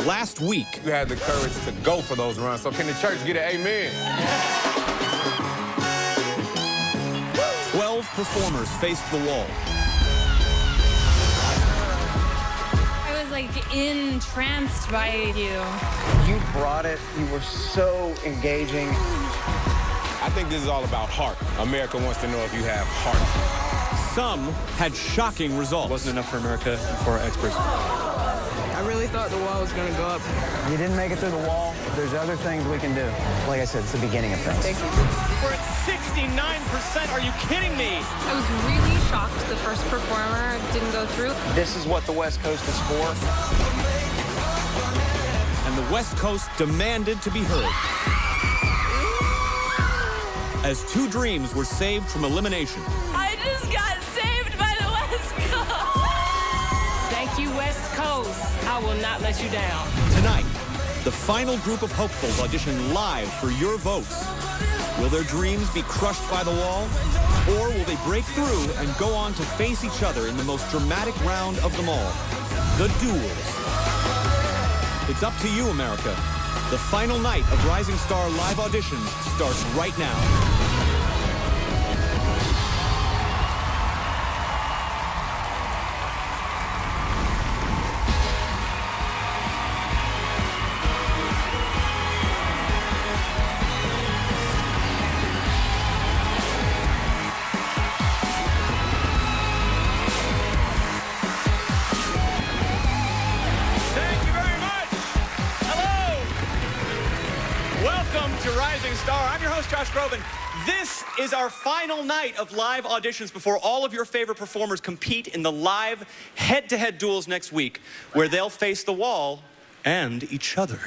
last week. You had the courage to go for those runs, so can the church get an amen? 12 performers faced the wall. I was like entranced by you. You brought it. You were so engaging. I think this is all about heart. America wants to know if you have heart. Some had shocking results. Wasn't enough for America and for our experts. I really thought the wall was going to go up. You didn't make it through the wall. There's other things we can do. Like I said, it's the beginning of things. Thank you. We're at 69%. Are you kidding me? I was really shocked the first performer didn't go through. This is what the West Coast is for. And the West Coast demanded to be heard. As two dreams were saved from elimination. I just got saved by the West Coast. Thank you, West Coast. I will not let you down. Tonight, the final group of hopefuls audition live for your votes. Will their dreams be crushed by the wall? Or will they break through and go on to face each other in the most dramatic round of them all? The duels. It's up to you, America. The final night of Rising Star live auditions starts right now. This is our final night of live auditions before all of your favorite performers compete in the live head-to-head duels next week, where they'll face the wall and each other.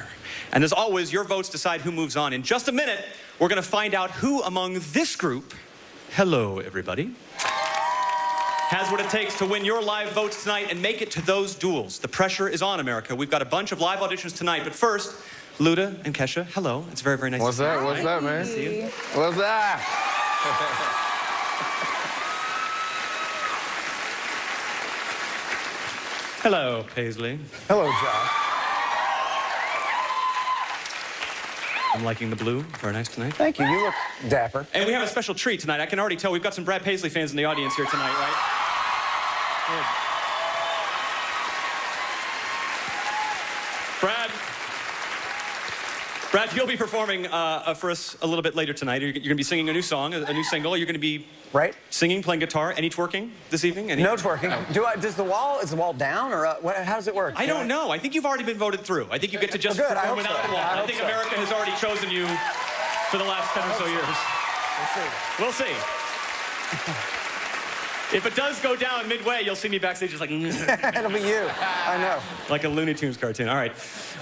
And as always, your votes decide who moves on. In just a minute, we're going to find out who among this group, hello everybody, has what it takes to win your live votes tonight and make it to those duels. The pressure is on, America. We've got a bunch of live auditions tonight, but first, Luda and Kesha, hello. It's very, very nice to see you. What's up, man? See you. What's up? Hello, Paisley. Hello, Josh. I'm liking the blue. Very nice tonight. Thank you. You look dapper. And we have a special treat tonight. I can already tell we've got some Brad Paisley fans in the audience here tonight, right? Good. Brad, you'll be performing for us a little bit later tonight. You're going to be singing a new song, a new single. You're going to be singing, playing guitar. Any twerking this evening? No twerking. Is the wall down, or how does it work? I don't know. I think you've already been voted through. I think you get to just perform without the wall. I think America has already chosen you for the last 10 or so years. We'll see. If it does go down midway, you'll see me backstage just like... It'll be you. I know. Like a Looney Tunes cartoon. All right.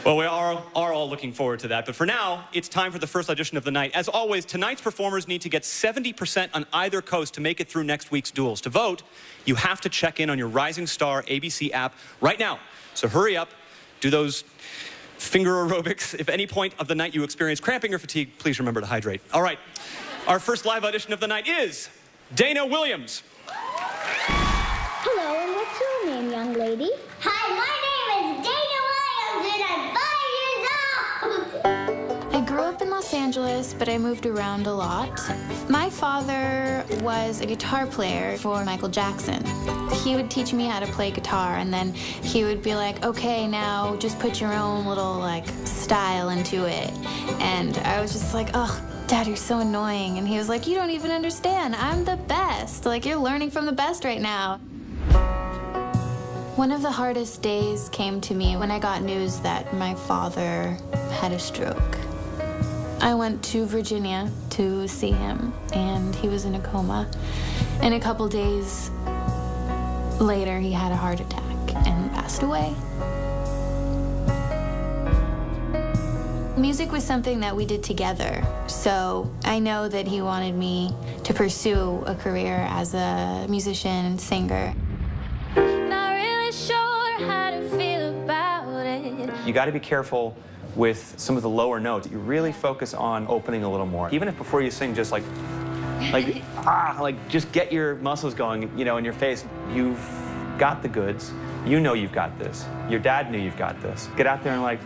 Well, we are all looking forward to that. But for now, it's time for the first audition of the night. As always, tonight's performers need to get 70% on either coast to make it through next week's duels. To vote, you have to check in on your Rising Star ABC app right now. So hurry up. Do those finger aerobics. If at any point of the night you experience cramping or fatigue, please remember to hydrate. All right. Our first live audition of the night is Dana Williams. Hello, and what's your name, young lady? Hi, my name is Dana Williams, and I'm 5 years old. I grew up in Los Angeles, but I moved around a lot. My father was a guitar player for Michael Jackson. He would teach me how to play guitar, and then he would be like, okay, now just put your own little, style into it. And I was just like, ugh. Dad, you're so annoying. And he was like, you don't even understand. I'm the best. You're learning from the best right now. One of the hardest days came to me when I got news that my father had a stroke. I went to Virginia to see him, and he was in a coma. And a couple days later, he had a heart attack and passed away. Music was something that we did together, so I know that he wanted me to pursue a career as a musician and singer. Not really sure how to feel about it. You got to be careful with some of the lower notes. You really focus on opening a little more. Even if before you sing, just just get your muscles going, in your face. You've got the goods. You know you've got this. Your dad knew you've got this. Get out there and like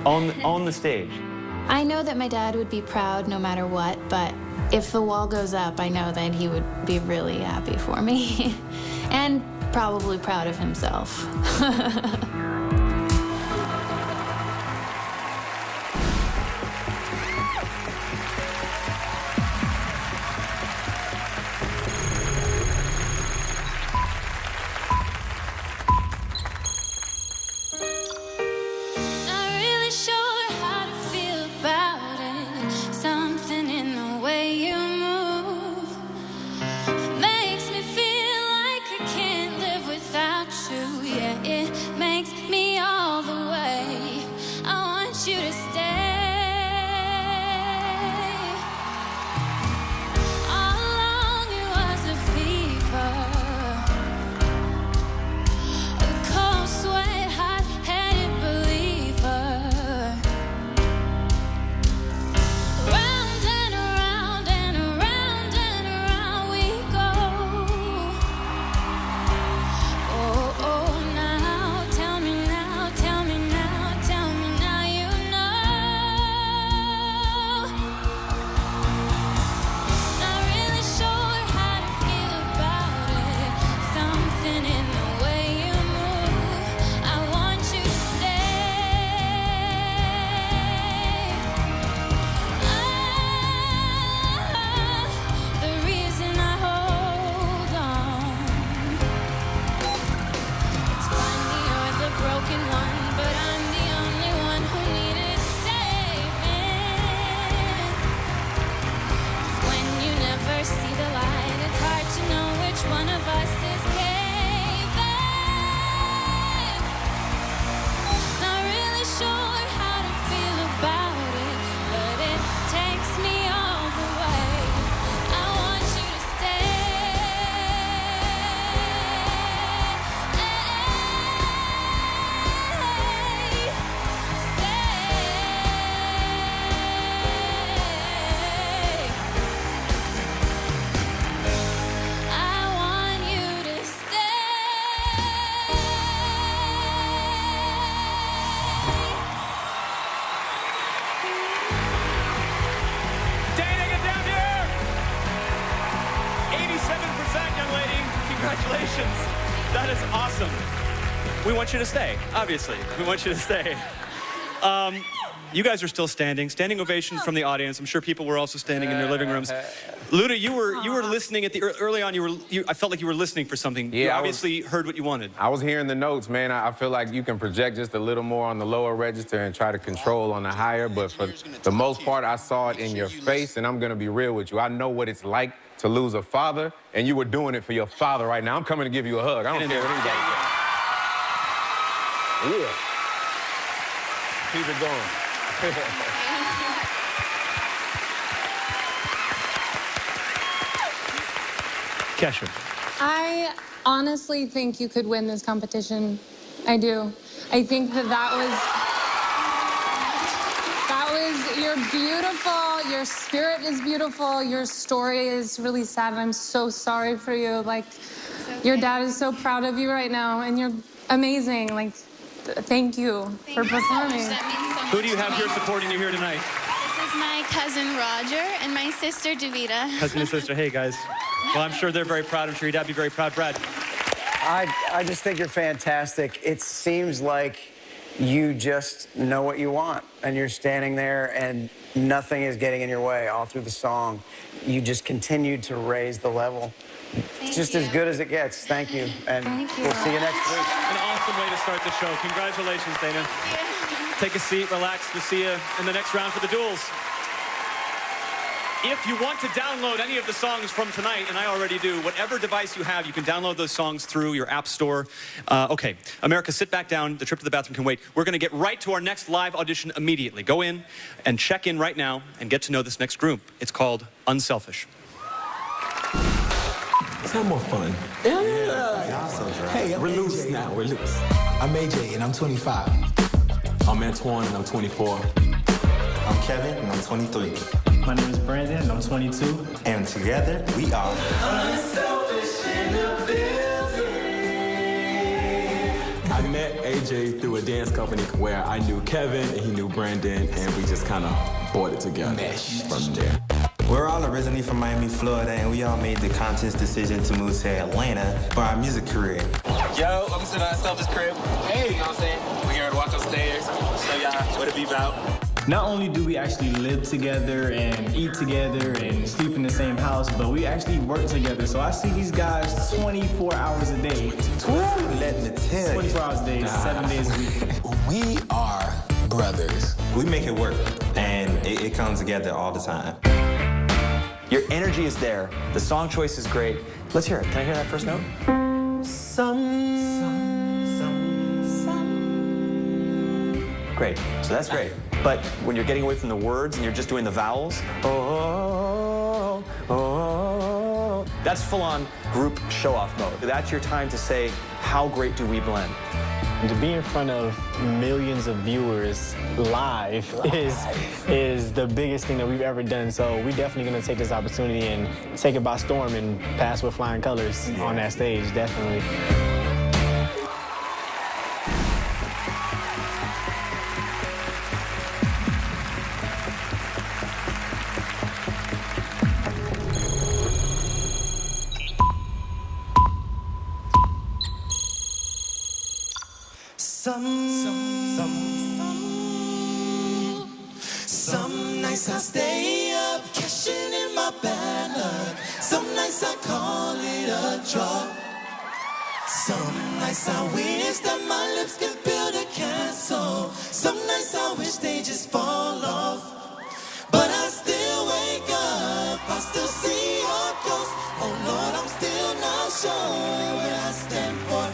own the stage. I know that my dad would be proud no matter what, but if the wall goes up, I know that he would be really happy for me and probably proud of himself. Congratulations. That is awesome. We want you to stay, obviously. We want you to stay. You guys are still standing. Standing ovation from the audience. I'm sure people were also standing in their living rooms. Luda, you were listening at the early on. I felt like you were listening for something. Yeah, you obviously heard what you wanted. I was hearing the notes, man. I feel like you can project just a little more on the lower register and try to control on the higher. But for the most part, I saw it in your face, and I'm gonna be real with you. I know what it's like to lose a father, and you were doing it for your father right now. I'm coming to give you a hug. I don't care what anybody says. Yeah. Keep it going. Kesha. I honestly think you could win this competition. I do. I think you're beautiful. Your spirit is beautiful. Your story is really sad. And I'm so sorry for you. Like, your dad is so proud of you right now, and you're amazing. Like, thank you for performing. Who do you have here supporting you here tonight? This is my cousin Roger and my sister Davida. Cousin and sister. Hey, guys. Well, I'm sure they're very proud. I'm sure your dad would be very proud. Brad. I just think you're fantastic. It seems like you just know what you want, and you're standing there, and nothing is getting in your way all through the song. You just continue to raise the level. It's just as good as it gets. Thank you, and we'll see you next week. An awesome way to start the show. Congratulations, Dana. Take a seat, relax. We'll see you in the next round for the duels. If you want to download any of the songs from tonight, and I already do, whatever device you have, you can download those songs through your app store. Okay, America, sit back down. The trip to the bathroom can wait. We're going to get right to our next live audition immediately. Go in and check in right now and get to know this next group. It's called Unselfish. Let's have more fun. Yeah. Hey, we're loose now. We're loose. I'm AJ, and I'm 25. I'm Antoine, and I'm 24. I'm Kevin, and I'm 23. My name is Brandon, and I'm 22. And together, we are Unselfish in the building. AJ through a dance company where I knew Kevin and he knew Brandon, and we just kind of brought it together from there. We're all originally from Miami, Florida, and we all made the conscious decision to move to Atlanta for our music career. Yo, I'm sitting at Selfish crib. Hey, you know what I'm saying? We're here to walk upstairs, show y'all what it be about. Not only do we actually live together and eat together and sleep in the same house, but we actually work together. So I see these guys 24 hours a day. Let me tell you. 24 hours a day, 7 days a week. We are brothers. We make it work, and it comes together all the time. Your energy is there. The song choice is great. Let's hear it. Can I hear that first note? Great. So that's great. But when you're getting away from the words and you're just doing the vowels, that's full-on group show-off mode. That's your time to say, how great do we blend? And to be in front of millions of viewers live is the biggest thing that we've ever done. So we're definitely going to take this opportunity and take it by storm and pass with flying colors on that stage, definitely. Some nights I stay up, cashing in my bad luck. Some nights I call it a draw. Some nights I wish that my lips could build a castle. Some nights I wish they just fall off. But I still wake up, I still see your ghost. Oh Lord, I'm still not sure what I stand for.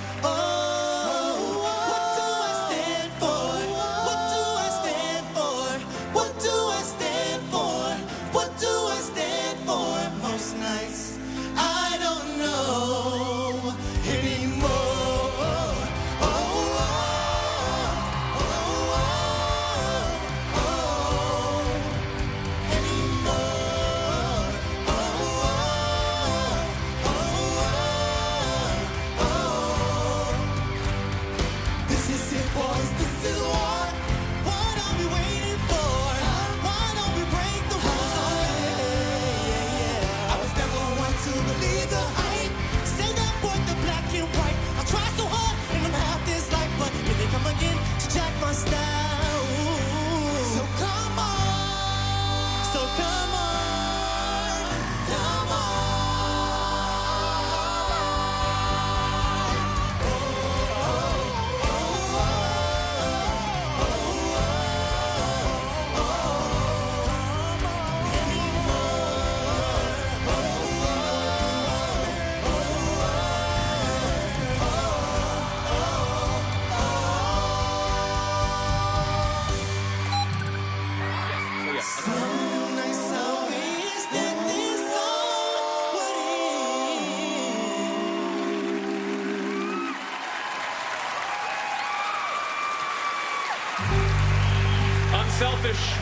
Selfish.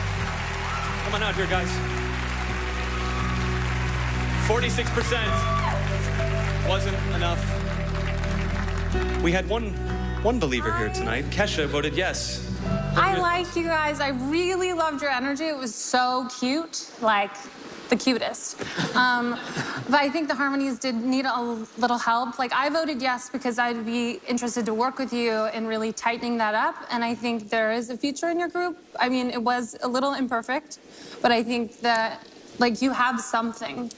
Come on out here, guys. 46% wasn't enough. We had one believer here tonight. Kesha voted yes. I liked you guys. I really loved your energy. It was so cute, like the cutest. But I think the harmonies did need a little help. Like, I voted yes because I'd be interested to work with you in really tightening that up. And I think there is a future in your group. I mean, it was a little imperfect, but I think that, like, you have something.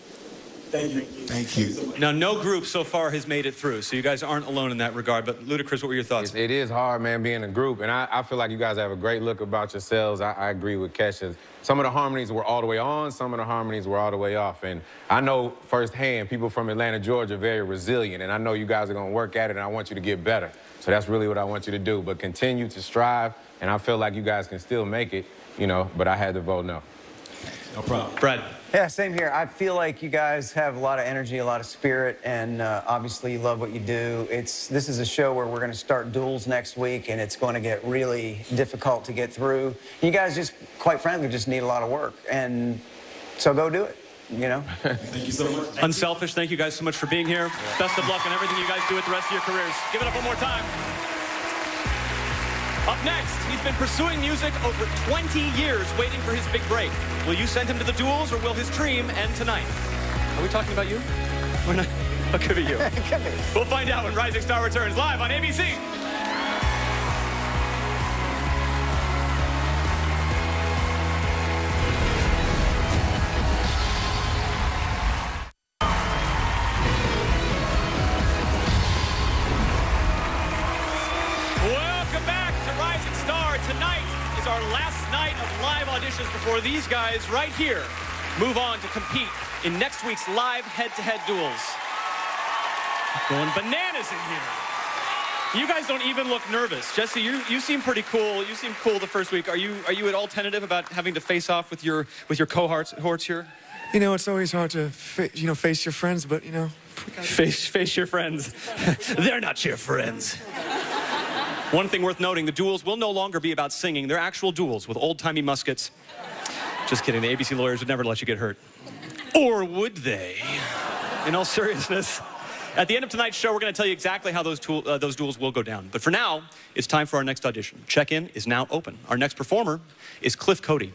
Thank you. Thank you. Now, no group so far has made it through, so you guys aren't alone in that regard. But Ludacris, what were your thoughts? It is hard, man, being a group, and I feel like you guys have a great look about yourselves. I agree with Kesha. Some of the harmonies were all the way on, some of the harmonies were all the way off. And I know firsthand, people from Atlanta, Georgia are very resilient, and I know you guys are going to work at it, and I want you to get better. So that's really what I want you to do. But continue to strive, and I feel like you guys can still make it, you know, but I had to vote no. No problem. Brad. Yeah, same here. I feel like you guys have a lot of energy, a lot of spirit, and obviously you love what you do. This is a show where we're going to start duels next week, and it's going to get really difficult to get through. You guys just, quite frankly, just need a lot of work, and so go do it, you know? Thank you so much. Unselfish, thank you guys so much for being here. Best of luck in everything you guys do with the rest of your careers. Give it up one more time. Up next, he's been pursuing music over 20 years, waiting for his big break. Will you send him to the duels, or will his dream end tonight? Are we talking about you? We're not. It could be you. It could be. We'll find out when Rising Star returns live on ABC. Welcome back to Rising Star. Tonight is our last night of live auditions before these guys right here move on to compete in next week's live head-to-head duels. Going bananas in here. You guys don't even look nervous. Jesse, you seem pretty cool. You seem cool the first week. Are you at all tentative about having to face off with your cohorts here? You know, it's always hard to face your friends, but you know. Face your friends. They're not your friends. One thing worth noting, the duels will no longer be about singing. They're actual duels with old-timey muskets. Just kidding, the ABC lawyers would never let you get hurt. Or would they? In all seriousness, at the end of tonight's show, we're going to tell you exactly how those duels will go down. But for now, it's time for our next audition. Check-in is now open. Our next performer is Cliff Cody.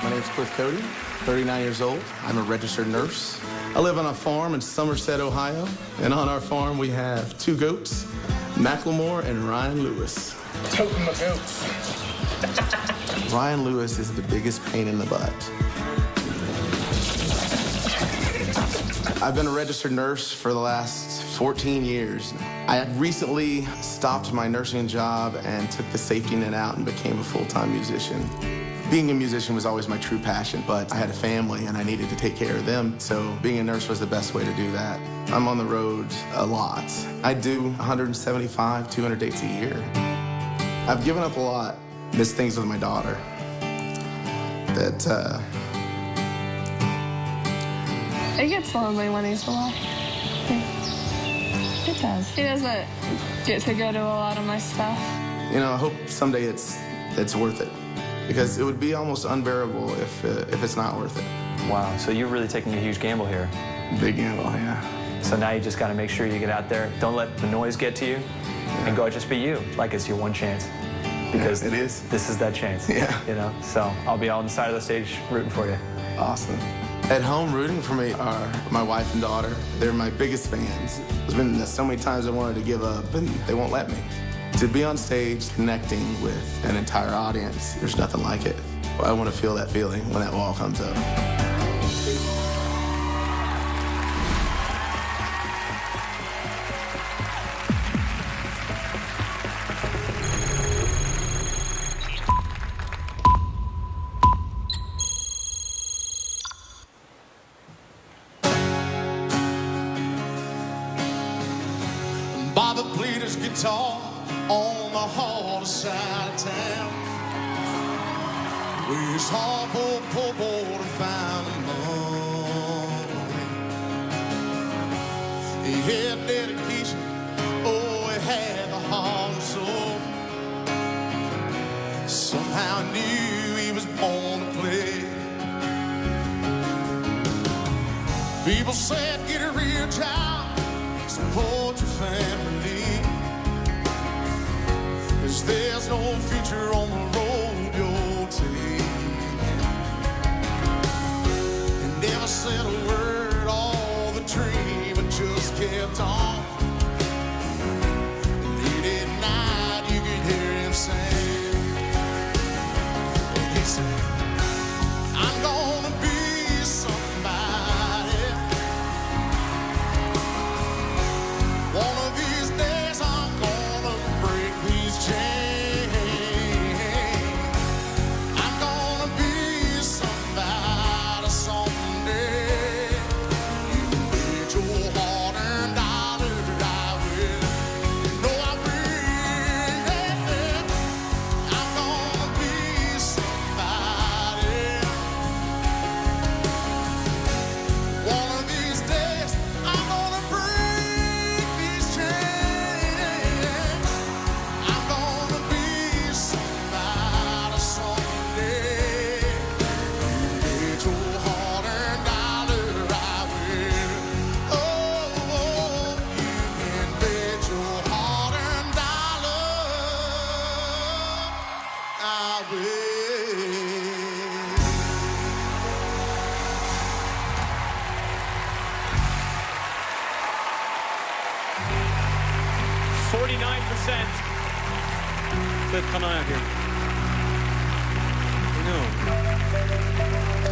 My name's Cliff Cody, 39 years old. I'm a registered nurse. I live on a farm in Somerset, Ohio. And on our farm, we have 2 goats, Macklemore and Ryan Lewis. Toting my goats. Ryan Lewis is the biggest pain in the butt. I've been a registered nurse for the last 14 years. I had recently stopped my nursing job and took the safety net out and became a full-time musician. Being a musician was always my true passion, but I had a family and I needed to take care of them, so being a nurse was the best way to do that. I'm on the road a lot. I do 175, 200 dates a year. I've given up a lot, missed things with my daughter that, It gets lonely when he's away. It does. He doesn't get to go to a lot of my stuff. you know, I hope someday it's worth it, because it would be almost unbearable if it's not worth it. Wow, so you're really taking a huge gamble here. Big gamble, yeah. So now you just got to make sure you get out there. Don't let the noise get to you, and go just be you, like it's your one chance. Because it is. This is that chance. Yeah. You know, so I'll be on the side of the stage rooting for you. Awesome. At home, rooting for me are my wife and daughter. They're my biggest fans. There's been so many times I wanted to give up, and they won't let me. To be on stage connecting with an entire audience, there's nothing like it. I want to feel that feeling when that wall comes up. Bobby played his guitar on the hard side of town, where his hard poor boy to find the money. He had dedication, oh, he had the heart and soul. Somehow I knew he was born to play. People said, get a real job, support your family, 'cause there's no future on the road you'll take. And never said a word, all the dream, but just kept on. Late at night you could hear him sing. He said, I'm gonna be somebody. One of these days I'm gonna break these chains. I'm gonna be somebody someday. way. 49%. Cliff, come on out here. No.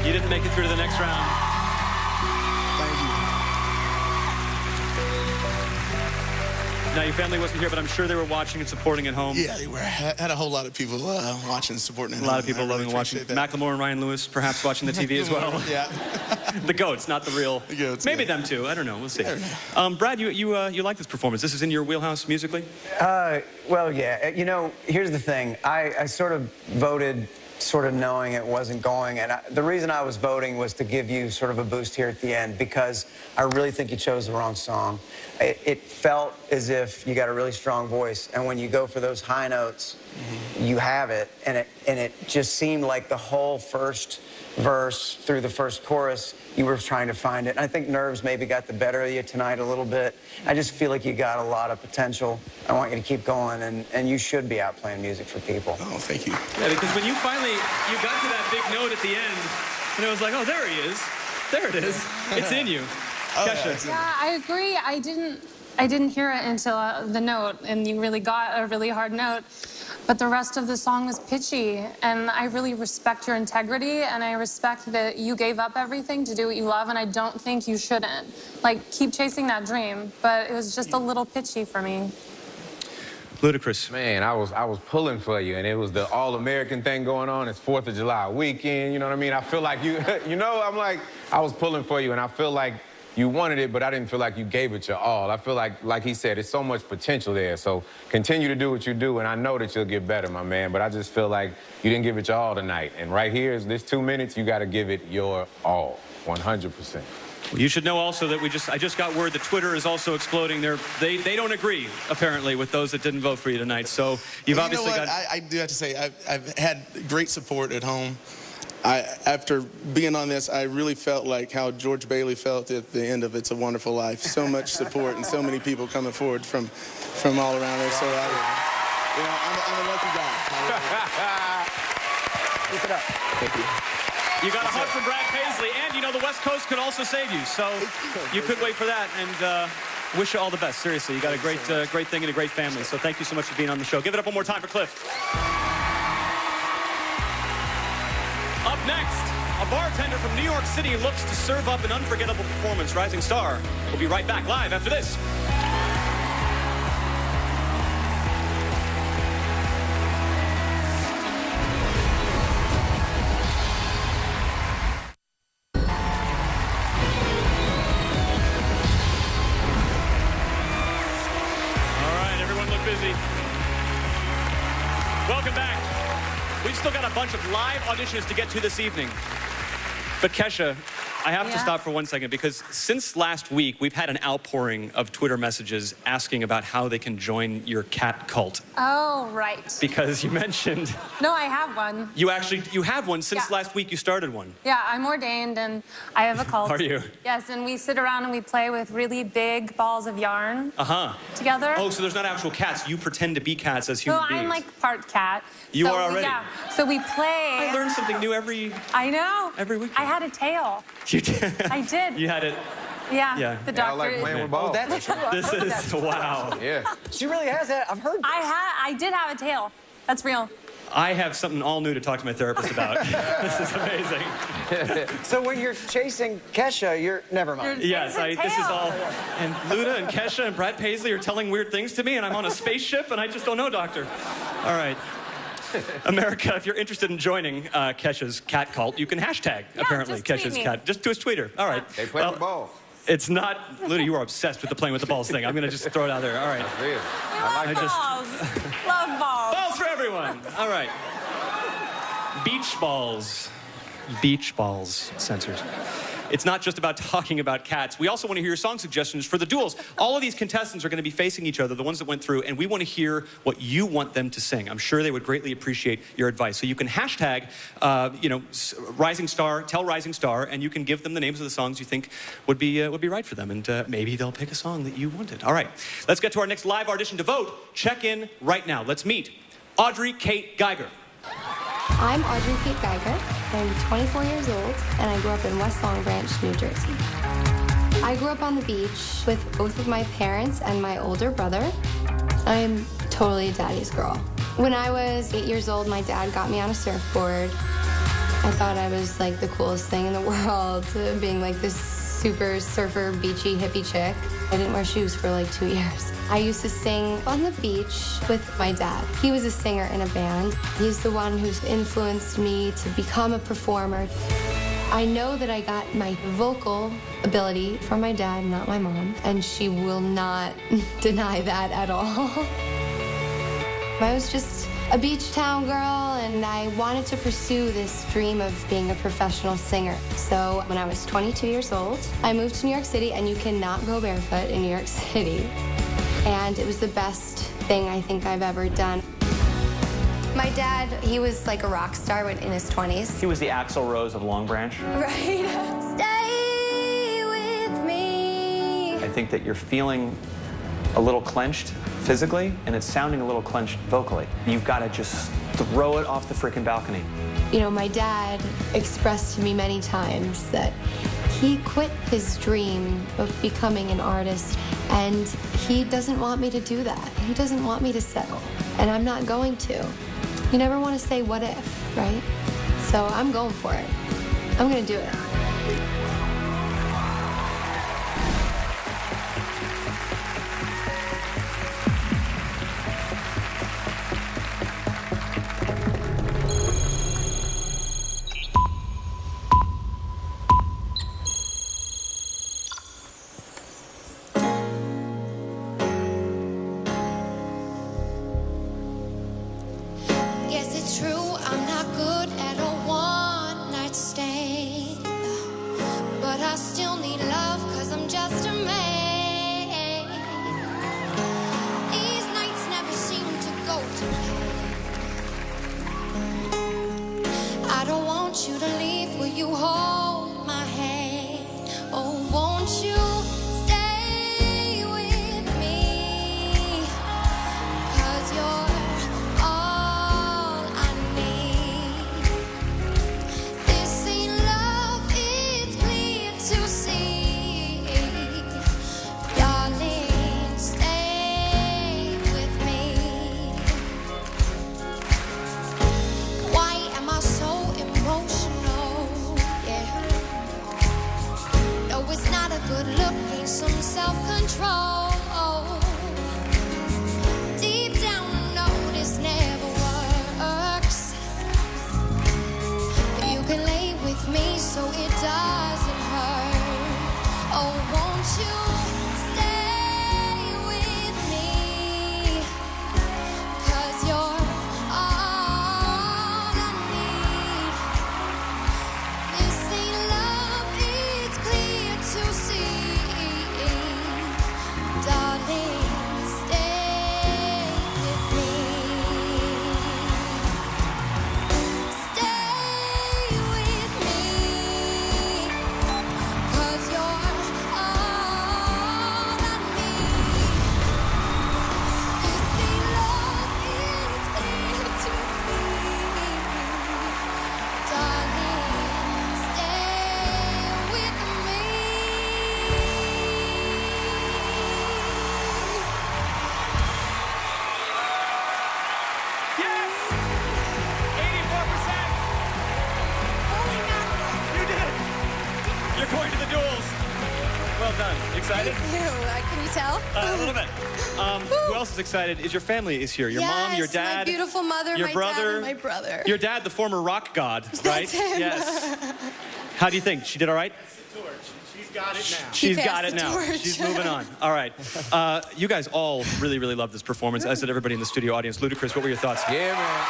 You didn't make it through to the next round. Thank you. Now, your family wasn't here, but I'm sure they were watching and supporting at home. Yeah, they were. Had a whole lot of people watching and supporting at home. A lot of people loving and watching. Macklemore and Ryan Lewis perhaps watching the TV as well. Yeah. The GOATs, not the real. The GOATs. Maybe yeah. them too. I don't know. We'll see. Brad, you like this performance? This is in your wheelhouse musically? Well, yeah. You know, here's the thing. I sort of voted sort of knowing it wasn't going. And the reason I was voting was to give you sort of a boost here at the end, because I really think you chose the wrong song. It felt as if you got a really strong voice, and when you go for those high notes, you have it, and it just seemed like the whole first verse through the first chorus, you were trying to find it. And I think nerves maybe got the better of you tonight a little bit. I just feel like you got a lot of potential. I want you to keep going, and you should be out playing music for people. Oh, thank you. Yeah, because when you finally, you got to that big note at the end, and it was like, oh, there he is. There it is. It's in you. Kesha. Yeah, I agree. I didn't hear it until the note, and you really got a really hard note. But the rest of the song was pitchy, and I really respect your integrity, and I respect that you gave up everything to do what you love, and I don't think you shouldn't. Like, keep chasing that dream, but it was just a little pitchy for me. Ludacris. Man, I was pulling for you, and it was the all-American thing going on. It's 4th of July weekend, you know what I mean? I feel like you, you know, I was pulling for you, and I feel like you wanted it, but I didn't feel like you gave it your all. I feel like he said, it's so much potential there. So continue to do what you do, and I know that you'll get better, my man. But I just feel like you didn't give it your all tonight. And right here is this 2 minutes, you got to give it your all, 100%. Well, you should know also that I just got word that Twitter is also exploding. They don't agree, apparently, with those that didn't vote for you tonight. So you've obviously got... I do have to say, I've had great support at home. After being on this, I really felt like how George Bailey felt at the end of It's a Wonderful Life. So much support and so many people coming forward from all around there. So I'm a lucky guy. Keep it up. Thank you. You got a hug from Brad Paisley, and you know the West Coast could also save you. So you could wait for that, and wish you all the best. Seriously, you got a great thing and a great family. So thank you so much for being on the show. Give it up one more time for Cliff. Up next, a bartender from New York City looks to serve up an unforgettable performance. Rising Star. We'll be right back live after this. All right, everyone look busy. Welcome back. We've still got a bunch of live auditions to get to this evening. But Kesha, I have to stop for 1 second, because since last week, we've had an outpouring of Twitter messages asking about how they can join your cat cult. Oh, right. Because you mentioned... No, I have one. You have one. Since last week, you started one. Yeah, I'm ordained, and I have a cult. Are you? Yes, and we sit around and we play with really big balls of yarn together. Oh, so there's not actual cats. You pretend to be cats as human beings. No, I'm like part cat. You are already? Yeah, so we play. I learn something new every... I know. Every week. I had a tail. You did? I did. You had it... Yeah, the doctor... I like playing with balls. Oh, that's true. This is... Wow. Yeah. She really has that. I've heard this. I did have a tail. That's real. I have something all new to talk to my therapist about. This is amazing. So when you're chasing Kesha, you're... Never mind. Yes, this is all... And Luda and Kesha and Brad Paisley are telling weird things to me, and I'm on a spaceship, and I just don't know, doctor. All right. America, if you're interested in joining Kesha's cat cult, you can hashtag, apparently, Kesha's cat. Just to his tweeter. All right. They play with balls. It's not... Luda, you are obsessed with the playing with the balls thing. I'm going to just throw it out there. All right. That's real. I like balls. Love balls. Balls for everyone. All right. Beach balls. Beach balls. Censors. It's not just about talking about cats. We also want to hear your song suggestions for the duels. All of these contestants are going to be facing each other, the ones that went through, and we want to hear what you want them to sing. I'm sure they would greatly appreciate your advice. So you can hashtag, Rising Star, tell Rising Star, and you can give them the names of the songs you think would be right for them, and maybe they'll pick a song that you wanted. All right, let's get to our next live audition to vote. Check in right now. Let's meet Audrey Kate Geiger. I'm Audrey Kate Geiger. I'm 24 years old, and I grew up in West Long Branch, New Jersey. I grew up on the beach with both of my parents and my older brother. I am totally a daddy's girl. When I was 8 years old, my dad got me on a surfboard. I thought I was like the coolest thing in the world, being like this super surfer, beachy, hippie chick. I didn't wear shoes for like 2 years. I used to sing on the beach with my dad. He was a singer in a band. He's the one who's influenced me to become a performer. I know that I got my vocal ability from my dad, not my mom, and she will not deny that at all. I was just a beach town girl, and I wanted to pursue this dream of being a professional singer. So when I was 22 years old, I moved to New York City, and you cannot go barefoot in New York City. And it was the best thing I think I've ever done. My dad, he was like a rock star in his 20s. He was the Axl Rose of Long Branch. Right. Stay with me. I think that you're feeling a little clenched physically, and it's sounding a little clenched vocally. You've got to just throw it off the freaking balcony. You know, my dad expressed to me many times that he quit his dream of becoming an artist, and he doesn't want me to do that. He doesn't want me to settle, and I'm not going to. You never want to say what if, right? So I'm going for it. I'm going to do it. Yes, it's true, I'm not good at a one-night stand, but I still need love, 'cause I'm just a man. These nights never seem to go to plan. I don't want you to leave, will you hold my hand? Oh, won't you stay with me? 'Cause you're good look, needs some self-control. Deep down I know this never works. You can lay with me so it doesn't hurt. Oh, won't you stay with me? 'Cause you're all I need. This ain't love, it's clear to see. Darling, stay with me. Stay with me. 'Cause you're all I need. This ain't love, it's clear to see. Darling, stay with me. Yes! 84%! You did it! You're going to the duels. Well done. You excited? Thank you. Can you tell? A little bit. Who else is excited? Your family is here. Your mom, your dad. My beautiful mother, your my brother, dad, and my brother. Your dad, the former rock god, right? That's him. Yes. How do you think? She did all right? She's got it now. She's He got passed it the now. torch. She's moving on. All right. You guys all really, really love this performance, as did everybody in the studio audience. Ludacris, what were your thoughts? Yeah, man.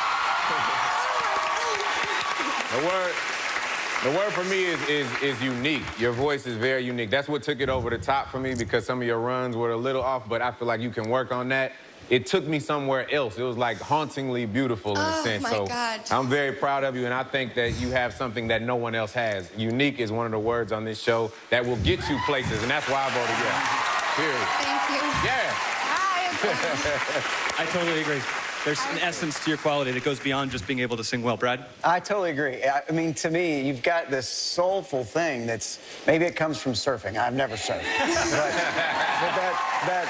The word for me is unique. Your voice is very unique. That's what took it over the top for me, because some of your runs were a little off, but I feel like you can work on that. It took me somewhere else. It was like hauntingly beautiful in a sense. my So God. I'm very proud of you, and I think that you have something that no one else has. Unique is one of the words on this show that will get you places, and that's why I voted yes. Period. Thank you. Yeah. Hi. I totally agree. There's an essence to your quality that goes beyond just being able to sing well. Brad? I totally agree. I mean, to me, you've got this soulful thing that's, maybe it comes from surfing. I've never surfed. but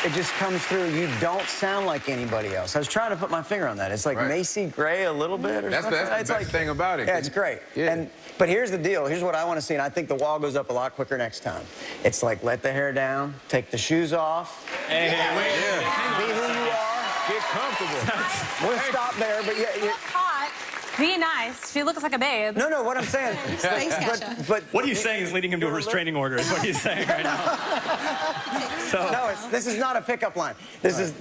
it just comes through. You don't sound like anybody else. I was trying to put my finger on that. It's like Macy Gray a little bit or something. That's the best thing about it. Yeah, it's great. Yeah. But here's the deal. Here's what I want to see, and I think the wall goes up a lot quicker next time. It's like, let the hair down, take the shoes off. Hey, wait. Be who you are. Get comfortable. We'll stop there, but yeah. Hot. Be nice. She looks like a babe. No, what I'm saying. Thanks, Kesha. But what he's saying is leading him to a restraining order, is what he's saying right now. No, this is not a pickup line. This is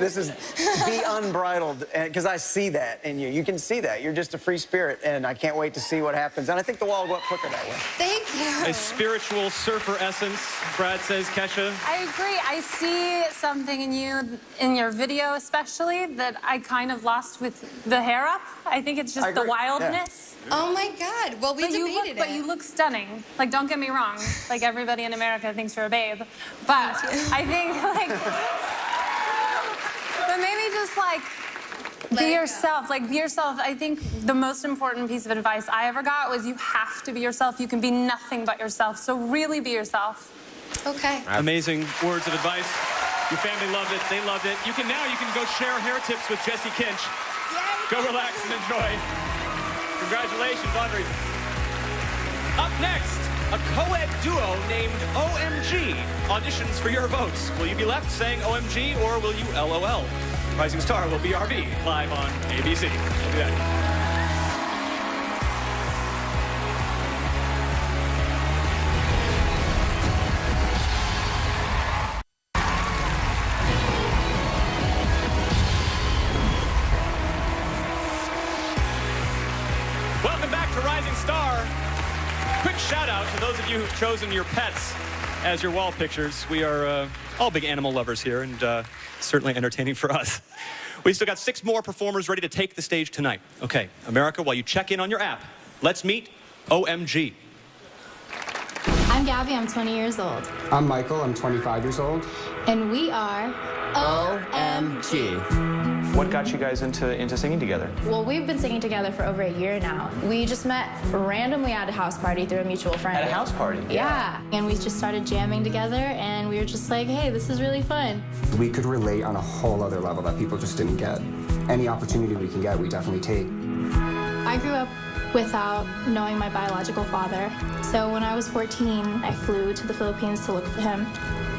be unbridled, because I see that in you. You can see that. You're just a free spirit, and I can't wait to see what happens. And I think the wall will go up quicker that way. Thank you. A spiritual surfer essence, Brad says. Kesha? I agree. I see something in you, in your video especially, that I kind of lost with the hair up. I think it's just the wildness. Yeah. Oh my God. Well, we debated it. But you look stunning. Like, don't get me wrong. Like, everybody in America thinks you're a babe. But I think, like, but maybe just, like, be yourself. Like, be yourself. I think the most important piece of advice I ever got was you have to be yourself. You can be nothing but yourself. So really be yourself. Okay. Amazing words of advice. Your family loved it. They loved it. You can go share hair tips with Jesse Kinch. Go relax and enjoy. Congratulations, Audrey. Up next, a co-ed duo named OMG auditions for your votes. Will you be left saying OMG or will you LOL? Rising Star will be RV live on ABC. We'll do that. Shout out to those of you who've chosen your pets as your wall pictures. We are all big animal lovers here, and certainly entertaining for us. We've still got 6 more performers ready to take the stage tonight. Okay, America, while you check in on your app, let's meet OMG. I'm Gabby, I'm 20 years old. I'm Michael, I'm 25 years old. And we are OMG. What got you guys into singing together? Well, we've been singing together for over a year now. We just met randomly at a house party through a mutual friend. At a house party? Yeah. And we just started jamming together, and we were just like, hey, this is really fun. We could relate on a whole other level that people just didn't get. Any opportunity we can get, we definitely take. I grew up without knowing my biological father. So when I was 14, I flew to the Philippines to look for him.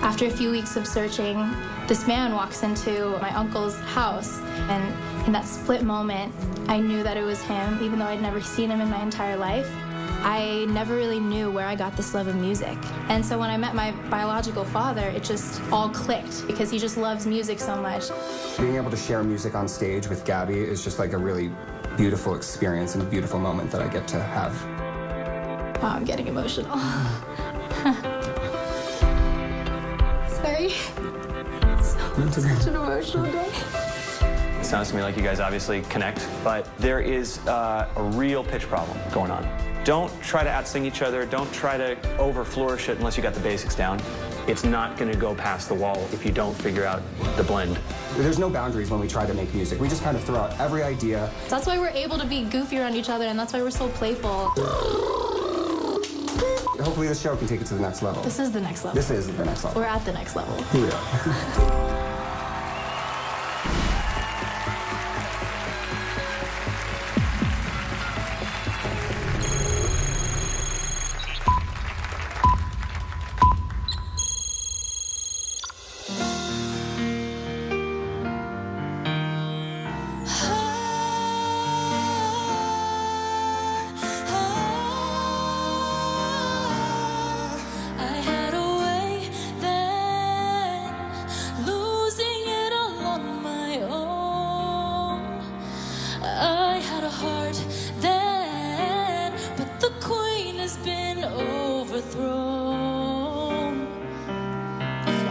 After a few weeks of searching, this man walks into my uncle's house, and in that split moment, I knew that it was him, even though I'd never seen him in my entire life. I never really knew where I got this love of music. And so when I met my biological father, it just all clicked, because he just loves music so much. Being able to share music on stage with Gabby is just like a really beautiful experience and a beautiful moment that I get to have. Oh, I'm getting emotional. Sorry. Such an emotional day. It sounds to me like you guys obviously connect, but there is a real pitch problem going on. Don't try to out-sing each other. Don't try to over-flourish it unless you got the basics down. It's not going to go past the wall if you don't figure out the blend. There's no boundaries when we try to make music. We just kind of throw out every idea. That's why we're able to be goofy around each other, and that's why we're so playful. Hopefully this show can take it to the next level. This is the next level. This is the next level. We're at the next level. Here we are.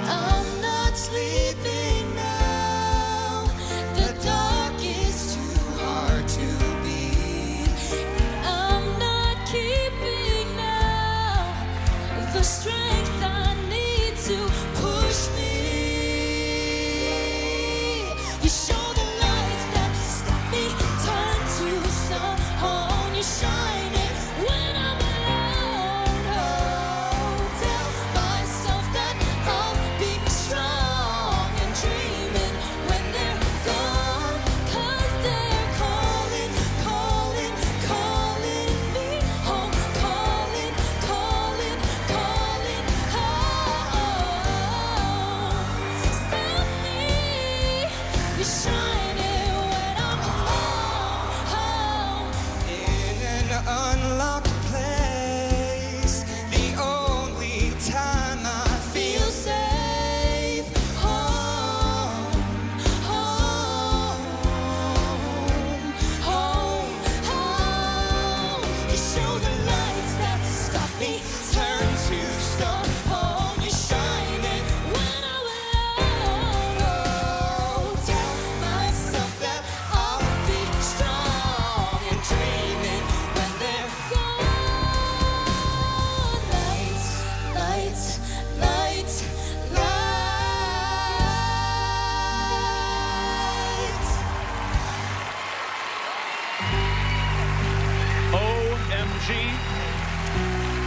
I'm not sleeping now. The dark is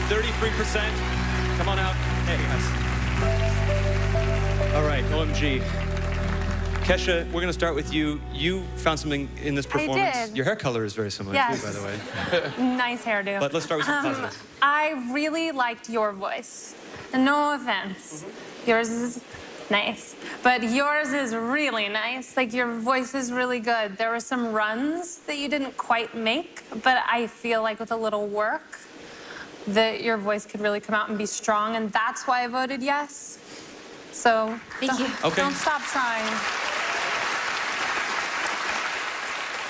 33%. Come on out. Hey, guys. All right, OMG. Kesha, we're going to start with you. You found something in this performance. I did. Your hair color is very similar, Yes. too, by the way. Nice hairdo. But let's start with some positives. I really liked your voice. No offense. Yours is nice. But yours is really nice. Like, your voice is really good. There were some runs that you didn't quite make, but I feel like with a little work, that your voice could really come out and be strong, and that's why I voted yes. So, Thank you. Okay. Don't stop trying.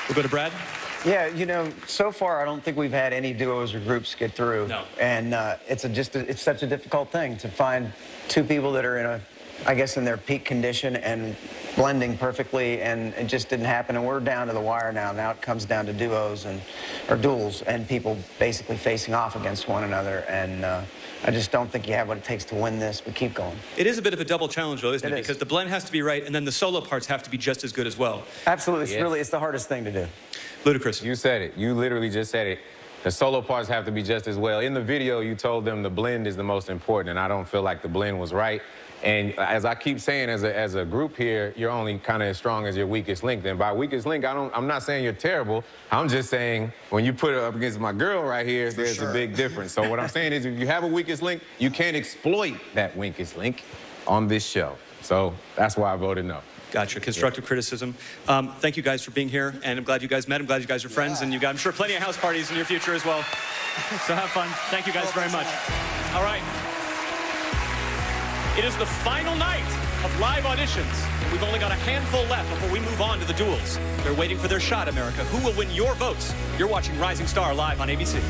We'll go to Brad. Yeah, you know, so far I don't think we've had any duos or groups get through. No. And it's such a difficult thing to find two people that are in I guess in their peak condition and blending perfectly, and it just didn't happen. And we're down to the wire now. Now it comes down to duos or duels and people basically facing off against one another. And I just don't think you have what it takes to win this, but keep going. It is a bit of a double challenge, though, isn't it? It is. Because the blend has to be right, and then the solo parts have to be just as good as well. Absolutely. It's the hardest thing to do. Ludacris. You said it. You literally just said it. The solo parts have to be just as well. In the video, you told them the blend is the most important, and I don't feel like the blend was right. And as I keep saying, as a group here, you're only kind of as strong as your weakest link. And by weakest link, I'm not saying you're terrible. I'm just saying when you put it up against my girl right here, there's a big difference. So what I'm saying is if you have a weakest link, you can't exploit that weakest link on this show. So that's why I voted no. Gotcha. Constructive criticism. Thank you guys for being here, and I'm glad you guys met. I'm glad you guys are friends, and you got, I'm sure, plenty of house parties in your future as well. So have fun. Thank you guys very much. All right. It is the final night of live auditions, and we've only got a handful left before we move on to the duels. They're waiting for their shot, America. Who will win your votes? You're watching Rising Star live on ABC.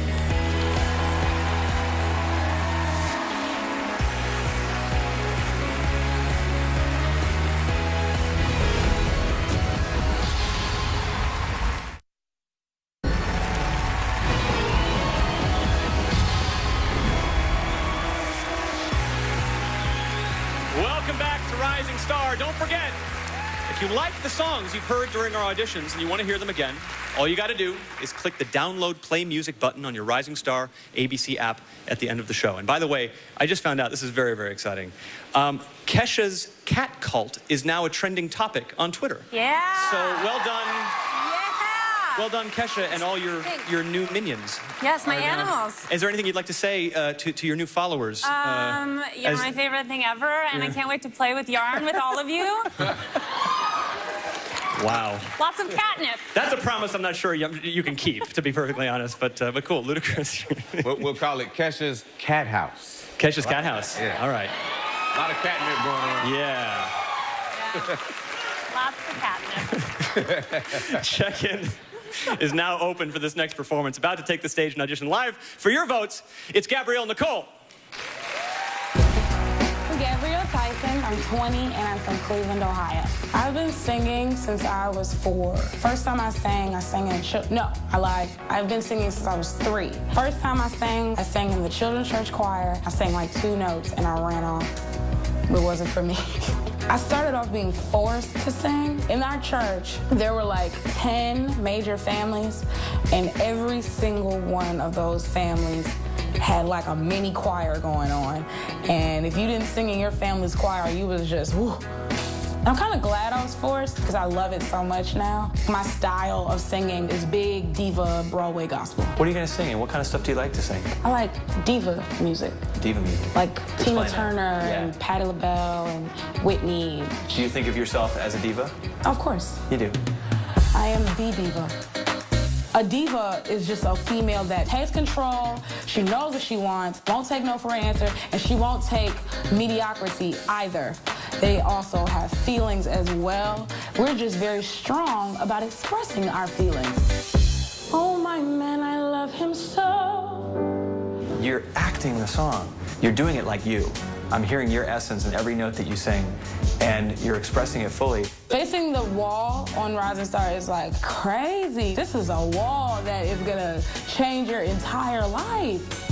Welcome back to Rising Star. Don't forget, if you like the songs you've heard during our auditions and you want to hear them again, all you got to do is click the download play music button on your Rising Star ABC app at the end of the show. And by the way, I just found out, this is very, very exciting. Kesha's cat cult is now a trending topic on Twitter. Yeah. So well done. Yeah. Well done, Kesha, and all your new minions. Yes, my animals. Is there anything you'd like to say to your new followers? You're my favorite thing ever, and I can't wait to play with yarn with all of you. Wow. Lots of catnip. That's a promise I'm not sure you can keep, to be perfectly honest, but cool, Ludacris. We'll call it Kesha's Cat House. Kesha's Cat House. Yeah. All right. A lot of catnip going on. Yeah. Lots of catnip. Check-in is now open for this next performance. About to take the stage and audition live for your votes. It's Gabrielle Nicole. I'm Gabrielle Tyson. I'm 20 and I'm from Cleveland, Ohio. I've been singing since I was 4. First time I sang in a no, I lied. I've been singing since I was 3. First time I sang in the children's church choir. I sang like 2 notes and I ran off. It wasn't for me. I started off being forced to sing. In our church, there were like 10 major families, and every single one of those families had like a mini choir going on. And if you didn't sing in your family's choir, you was just, whoo. I'm kind of glad I was forced because I love it so much now. My style of singing is big diva Broadway gospel. What are you going to sing, and what kind of stuff do you like to sing? I like diva music. Diva music. Like Tina Explain Turner and Patti LaBelle and Whitney. Do you think of yourself as a diva? Of course. You do. I am the diva. A diva is just a female that takes control, she knows what she wants, won't take no for an answer, and she won't take mediocrity either. They also have feelings as well. We're just very strong about expressing our feelings. Oh my man, I love him so. You're acting the song. You're doing it like you. I'm hearing your essence in every note that you sing, and you're expressing it fully. Facing the wall on Rising Star is like crazy. This is a wall that is gonna change your entire life.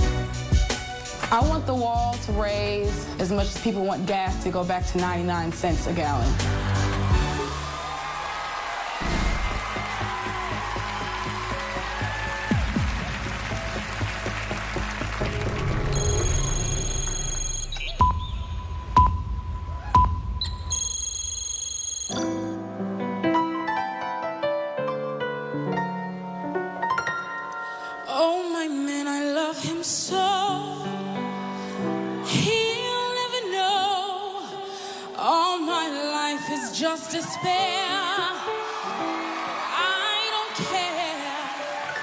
I want the wall to raise as much as people want gas to go back to 99 cents a gallon. just despair. I don't care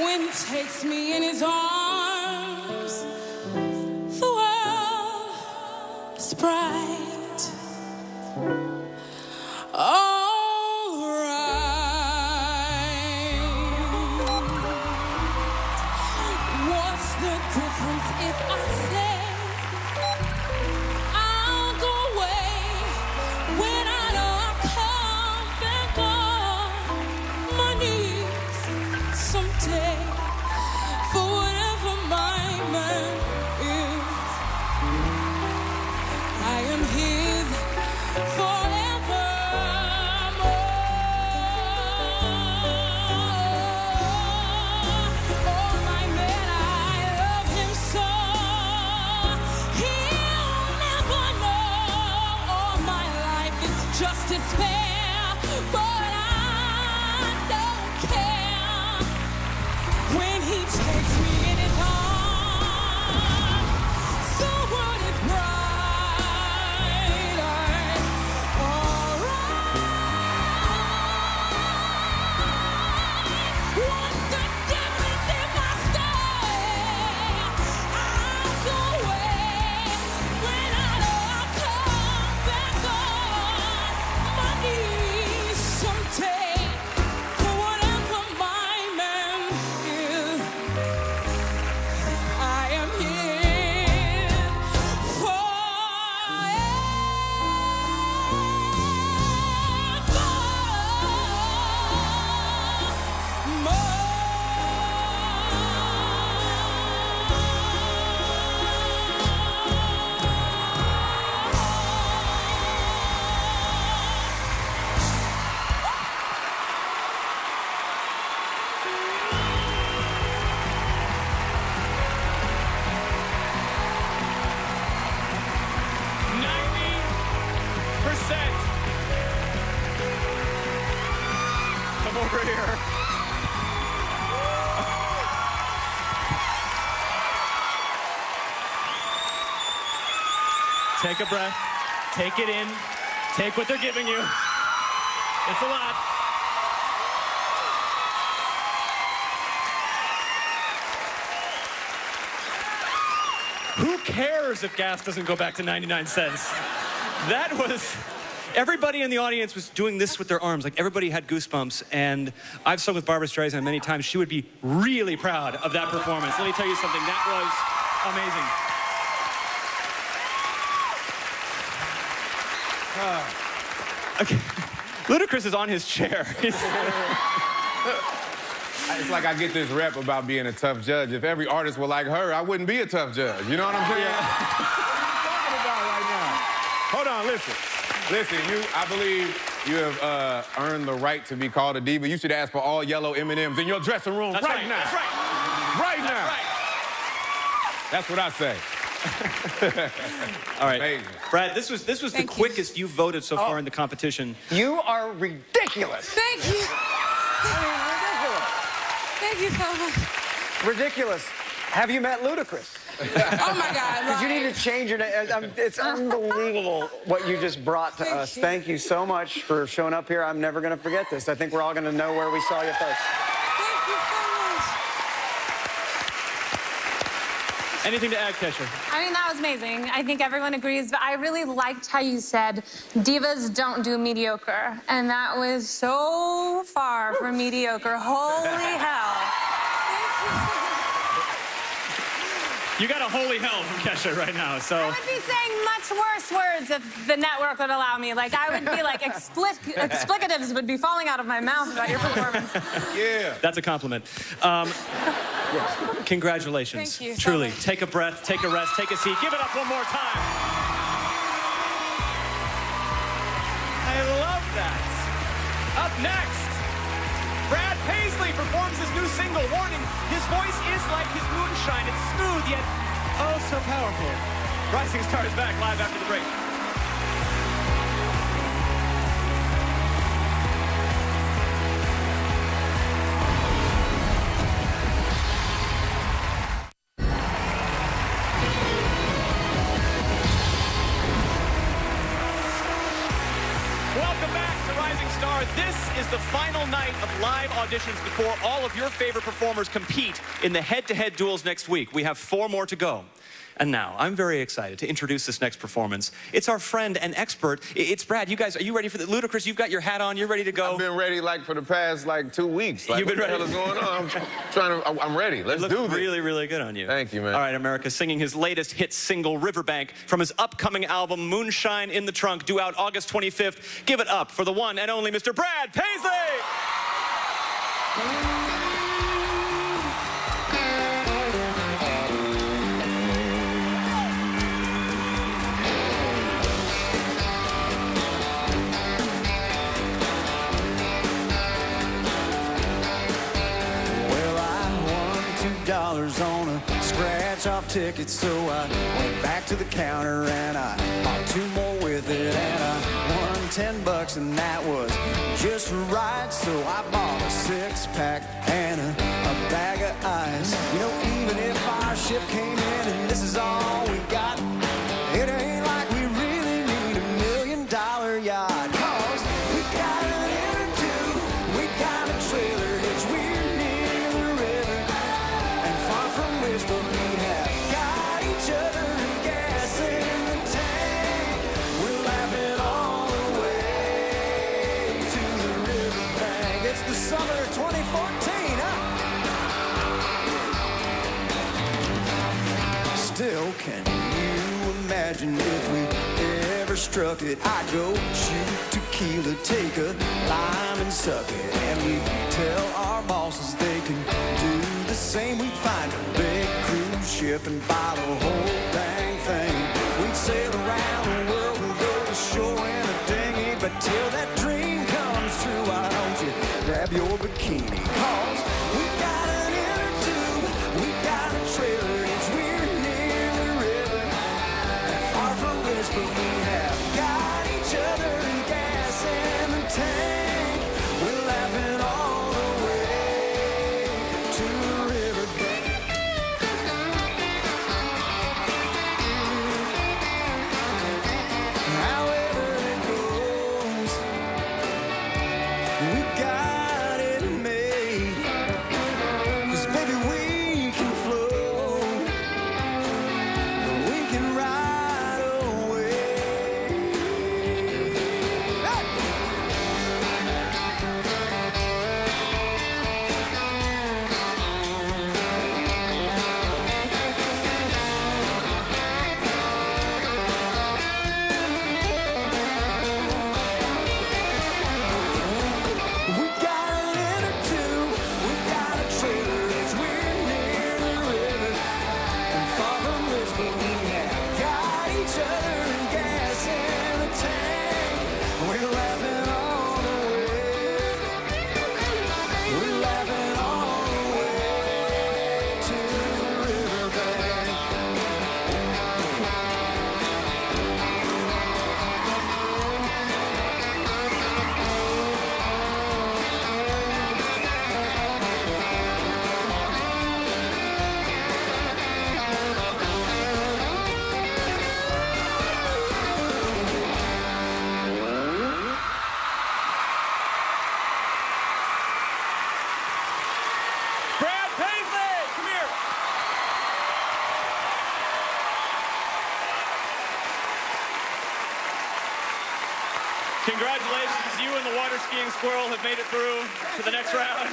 when he takes me in his arms. The world is bright. What's the difference if I say I'll go away when I know I'll come back on my knees someday for whatever my man is? I am his just despair, but I don't care when he takes me in his arms. So what is brighter? Alright. What's the difference if I stay? I'll go away when I know I'll come back on someday for whatever my man is. I am here Come over here. Take a breath. Take it in. Take what they're giving you. It's a lot. Who cares if gas doesn't go back to 99 cents? That was... Everybody in the audience was doing this with their arms. Like, everybody had goosebumps. And I've sung with Barbra Streisand many times. She would be really proud of that performance. Let me tell you something. That was amazing. Okay. Ludacris is on his chair. It's like I get this rep about being a tough judge. If every artist were like her, I wouldn't be a tough judge. You know what I'm saying? Yeah. What are you talking about right now? Hold on, listen. Listen, I believe you have earned the right to be called a diva. You should ask for all yellow M&Ms in your dressing room That's right now. That's right. Right now. That's what I say. All right. Amazing. Brad, this was the quickest you've voted so far in the competition. You are ridiculous. Thank you. Thank you so much. Ridiculous. Have you met Ludacris? Oh my God. Because you need to change your name. It's unbelievable what you just brought to us. Thank you so much for showing up here. I'm never going to forget this. I think we're all going to know where we saw you first. Thank you so much. Anything to add, Kesha? I mean, that was amazing. I think everyone agrees, but I really liked how you said divas don't do mediocre. And that was so far from mediocre. Holy hell. You got a holy hell from Kesha right now, so... I would be saying much worse words if the network would allow me. Like, I would be like, explicatives would be falling out of my mouth about your performance. Yeah. That's a compliment. Congratulations. Thank you so Truly. much. Take a breath, take a rest, take a seat. Give it up one more time. I love that. Up next, Brad Paisley performs his new single, Warning. His voice is like his moonshine. It's smooth, yet oh so powerful. Rising Star is back live after the break. final night of live auditions before all of your favorite performers compete in the head-to-head duels next week. We have 4 more to go. And now, I'm very excited to introduce this next performance. It's our friend and expert. It's Brad. You guys, are you ready for the Ludacris? You've got your hat on. You're ready to go. I've been ready like for the past 2 weeks. Like, You've been ready. What the hell is going on? I'm ready. Let's do this. Really, really good on you. Thank you, man. All right, America, singing his latest hit single, Riverbank, from his upcoming album, Moonshine in the Trunk, due out August 25th. Give it up for the one and only Mr. Brad Paisley! On a scratch-off ticket, so I went back to the counter and I bought 2 more with it, and I won $10, and that was just right. So I bought a 6-pack and a bag of ice. You know, even if our ship came in and this is all we got, it ain't like we really need $1 million yacht. 'Cause we got an inner tube, we got a trailer hitch, we're near the river, and far from rich, but we have got each other and gas in the tank. We're laughing all the way to the riverbank. It's the summer of 2014, huh? Still, can you imagine if we ever struck it? I'd go shoot tequila, take a lime and suck it, and we tell our bosses they can do the same. We'd find a big cruise ship and buy the whole dang thing. We'd sail around the world and go to shore in a dinghy, but till that dream comes true, why don't you grab your bikini? 'Cause we got an inner tube, we got a trailer hitch, we're near the river, and far from rich, but we have got each other and gas in the tank. We're laughing all the way to the riverbank. However it goes, we got it made. 'Cause baby, we can float, we can ride away. We got an inner tube, we got a trailer hitch, we're near the river, and far from rich, but we have got each other and gas in the tank. We're laughing all the way, we're laughing all the way to the riverbank. Brad Paisley, come here. Congratulations, you and the water skiing squirrel have made it through to the next round.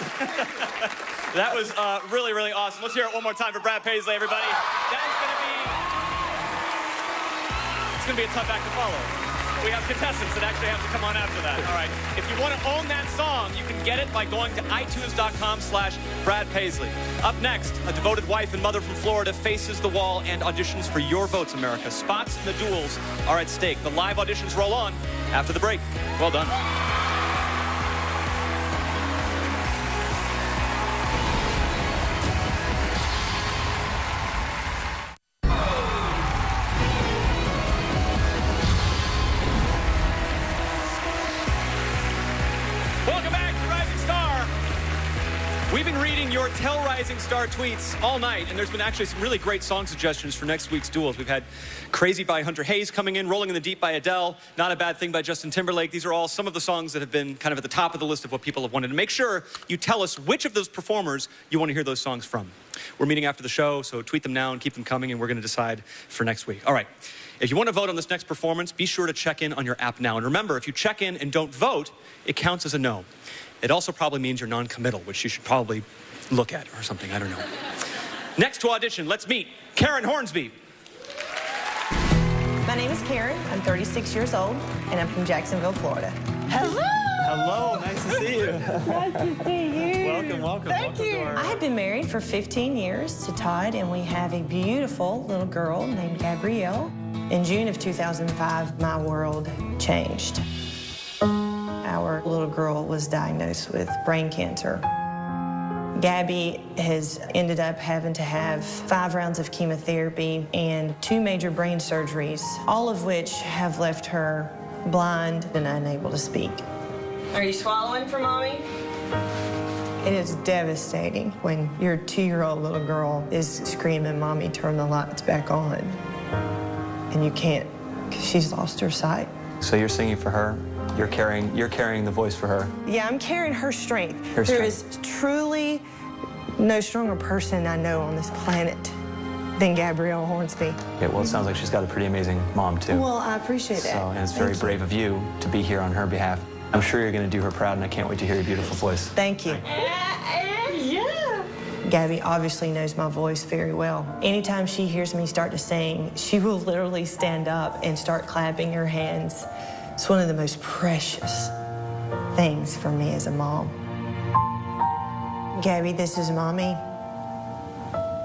That was really, really awesome. Let's hear it one more time for Brad Paisley, everybody. It's gonna be a tough act to follow. We have contestants that actually have to come on after that. All right, if you want to own that song, you can get it by going to itunes.com/Brad Paisley. Up next, a devoted wife and mother from Florida faces the wall and auditions for your votes, America. Spots in the duels are at stake. The live auditions roll on after the break. Well done. Welcome back to Rising Star. We We've been reading your Tell Rising Star tweets all night, and there's been actually some really great song suggestions for next week's duels. We've had Crazy by Hunter Hayes coming in, Rolling in the Deep by Adele, Not a Bad Thing by Justin Timberlake. These are all some of the songs that have been kind of at the top of the list of what people have wanted. And make sure you tell us which of those performers you want to hear those songs from. We're meeting after the show, so tweet them now and keep them coming, and we're going to decide for next week. All right. If you want to vote on this next performance, be sure to check in on your app now. And remember, if you check in and don't vote, it counts as a no. It also probably means you're non-committal, which you should probably look at or something. I don't know. Next to audition, let's meet Karen Hornsby. My name is Karen. I'm 36 years old, and I'm from Jacksonville, Florida. Hello! Hello, nice to see you. Nice to see you. Welcome, welcome. Thank you. I have been married for 15 years to Todd, and we have a beautiful little girl named Gabrielle. In June of 2005, my world changed. Our little girl was diagnosed with brain cancer. Gabby has ended up having to have 5 rounds of chemotherapy and 2 major brain surgeries, all of which have left her blind and unable to speak. Are you swallowing for Mommy? It is devastating when your 2-year-old little girl is screaming, Mommy, turn the lights back on. And you can't, because she's lost her sight. So you're singing for her? You're carrying the voice for her? Yeah, I'm carrying her strength. Her There strength. is truly no stronger person I know on this planet than Gabrielle Hornsby. Yeah, well, it sounds like she's got a pretty amazing mom, too. Well, I appreciate that. So, and it's very brave of you to be here on her behalf. I'm sure you're going to do her proud, and I can't wait to hear your beautiful voice. Thank you. Gabby obviously knows my voice very well. Anytime she hears me start to sing, she will literally stand up and start clapping her hands. It's one of the most precious things for me as a mom. Gabby, this is Mommy,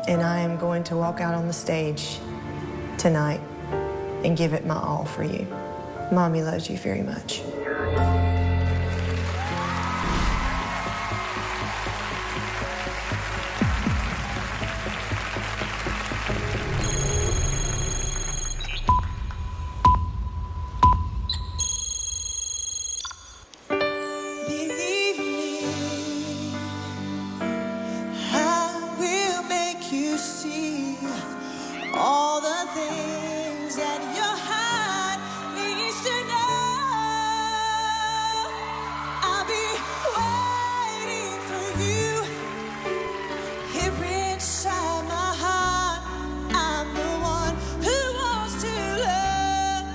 and I am going to walk out on the stage tonight and give it my all for you. Mommy loves you very much. Believe me, I will make you see all the things that your heart needs to know. I'll be waiting for you here inside my heart. I'm the one who wants to love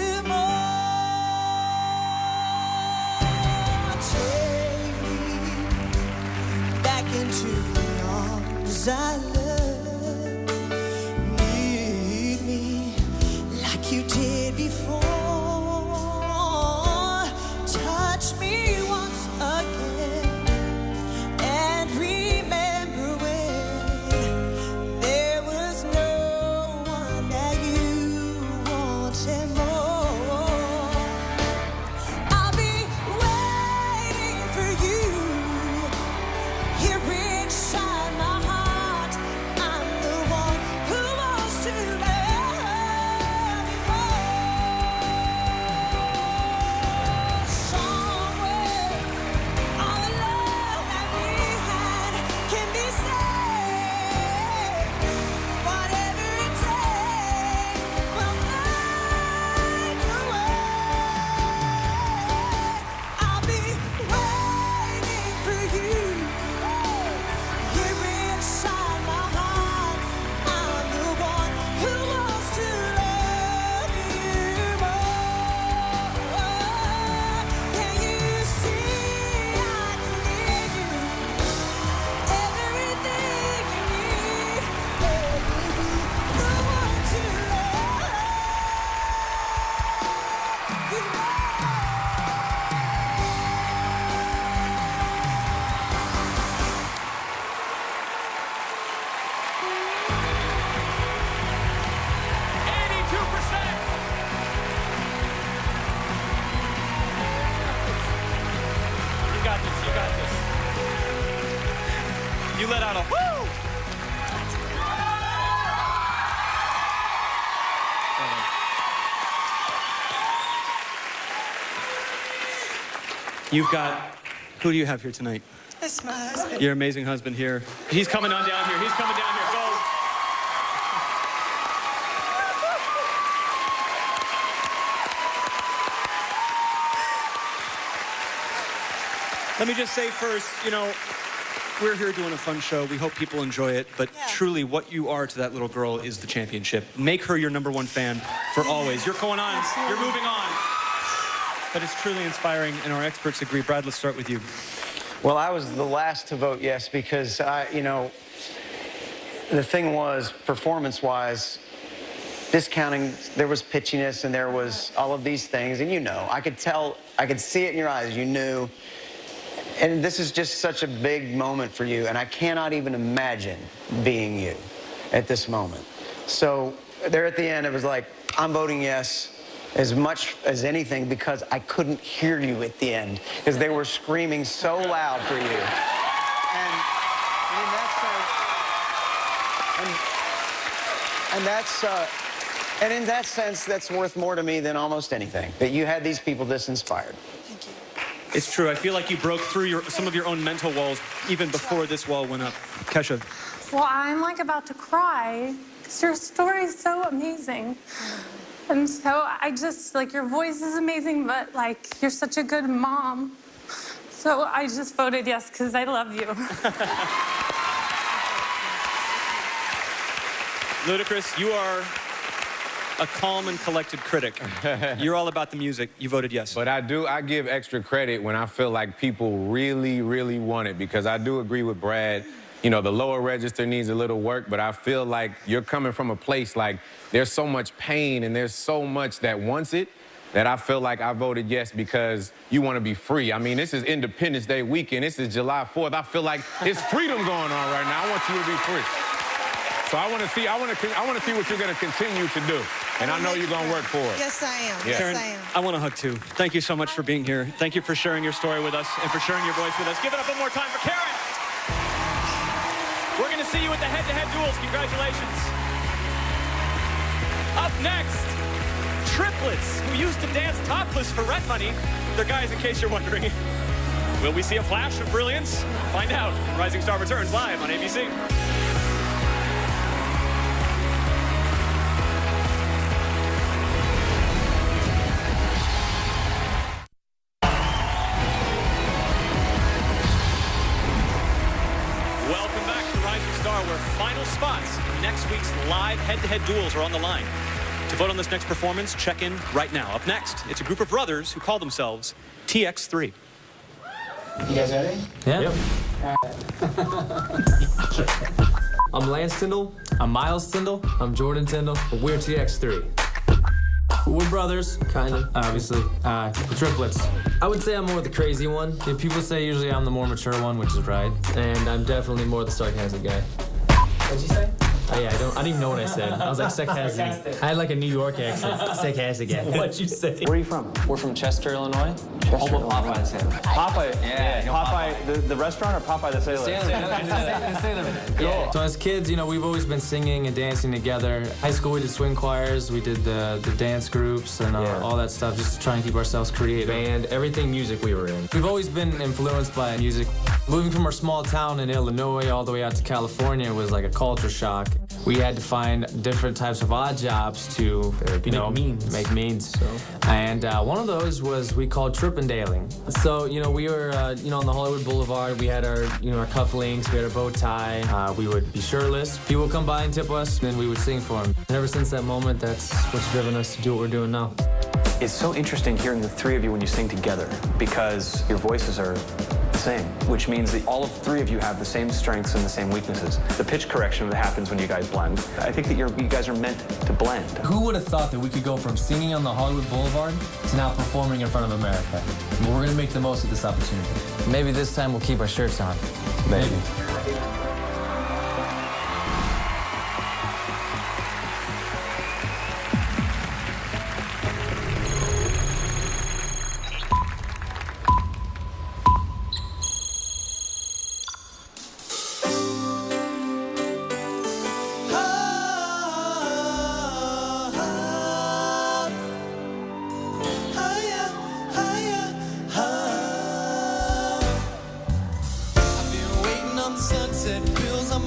you more. Take me back into the arms I love. Need me like you did before. Touch me once again and remember when there was no one that you wanted more. I'll be waiting for you here inside my heart. I'm the one who wants to love you more. Somewhere all the love that we had can be saved. Whatever it takes, we'll find a way. I'll be waiting for you here inside my heart. I'm the one who wants to love you more. Can you see I can give you everything you need? Baby, the one to love you You got this, you got this. You let out a woo! Who do you have here tonight? That's my husband. Your amazing husband here. He's coming on down here. He's coming down here. Go. Let me just say first, you know, we're here doing a fun show. We hope people enjoy it, but truly what you are to that little girl is the championship. Make her your #1 fan for always. You're going on. Absolutely. You're moving on. But it's truly inspiring, and our experts agree. Brad, let's start with you. Well, I was the last to vote yes because, you know, the thing was, performance-wise, discounting, there was pitchiness and there was all of these things, and you know, I could tell, I could see it in your eyes, you knew. And this is just such a big moment for you, and I cannot even imagine being you at this moment. So there at the end, it was like, I'm voting yes as much as anything because I couldn't hear you at the end because they were screaming so loud for you. And in that sense, that's worth more to me than almost anything, that you had these people this inspired. It's true. I feel like you broke through some of your own mental walls even before this wall went up. Kesha. Well, I'm like about to cry because your story is so amazing. And so I just, like, your voice is amazing, but, like, you're such a good mom. So I just voted yes because I love you. Ludacris, you are a calm and collected critic. You're all about the music. You voted yes. But I give extra credit when I feel like people really, really want it, because I do agree with Brad. You know, the lower register needs a little work, but I feel like you're coming from a place like there's so much pain and there's so much that wants it that I feel like I voted yes because you want to be free. I mean, this is Independence Day weekend. This is July 4th. I feel like there's freedom going on right now. I want you to be free. So I want to see what you're going to continue to do. And I know you're going to work for it. Yes, I am. Yeah. Karen, Yes, I am. I want to hug too. Thank you so much for being here. Thank you for sharing your story with us and for sharing your voice with us. Give it up one more time for Karen. We're going to see you at the head-to-head duels. Congratulations. Up next, triplets who used to dance topless for rent money. They're guys, in case you're wondering. Will we see a flash of brilliance? Find out. Rising Star returns live on ABC. Where final spots in next week's live head-to-head duels are on the line. To vote on this next performance, check in right now. Up next, it's a group of brothers who call themselves TX3. You guys ready? Yeah. I'm Lance Tyndall. I'm Miles Tyndall. I'm Jordan Tyndall. We're TX3. We're brothers, kind of, obviously. We're triplets. I would say I'm more the crazy one. Yeah, people say usually I'm the more mature one, which is right. And I'm definitely more the sarcastic guy. What'd you say? Oh, yeah, I don't even know what I said. I was like sarcastic. I had like a New York accent. Sarcastic guy. What'd you say? Where are you from? We're from Chester, Illinois. Home of Popeye's. Popeye? Yeah. Popeye, the restaurant or Popeye the Sailor? The Sailor. Cool. So as kids, you know, we've always been singing and dancing together. High school, we did swing choirs, we did the dance groups and all that stuff just to try and keep ourselves creative. Band, everything music we were in. We've always been influenced by music. Moving from our small town in Illinois all the way out to California was like a culture shock. We had to find different types of odd jobs to, make means. And one of those was we called trippendailing. So, you know, we were, on the Hollywood Boulevard. We had our, our cufflinks, we had our bow tie. We would be shirtless. People would come by and tip us, and then we would sing for them. And ever since that moment, that's what's driven us to do what we're doing now. It's so interesting hearing the three of you when you sing together because your voices are the same, which means that all of three of you have the same strengths and the same weaknesses. The pitch correction that happens when you guys blend. I think that you guys are meant to blend. Who would have thought that we could go from singing on the Hollywood Boulevard to now performing in front of America? We're going to make the most of this opportunity. Maybe this time we'll keep our shirts on. Maybe.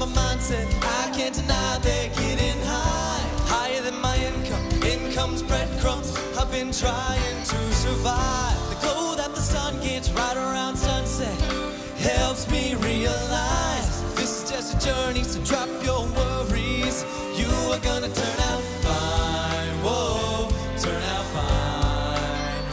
my mindset. I can't deny they're getting high. Higher than my income. Income's breadcrumbs. I've been trying to survive. The glow that the sun gets right around sunset helps me realize this is just a journey, so drop your worries. You are gonna turn out fine. Whoa, turn out fine.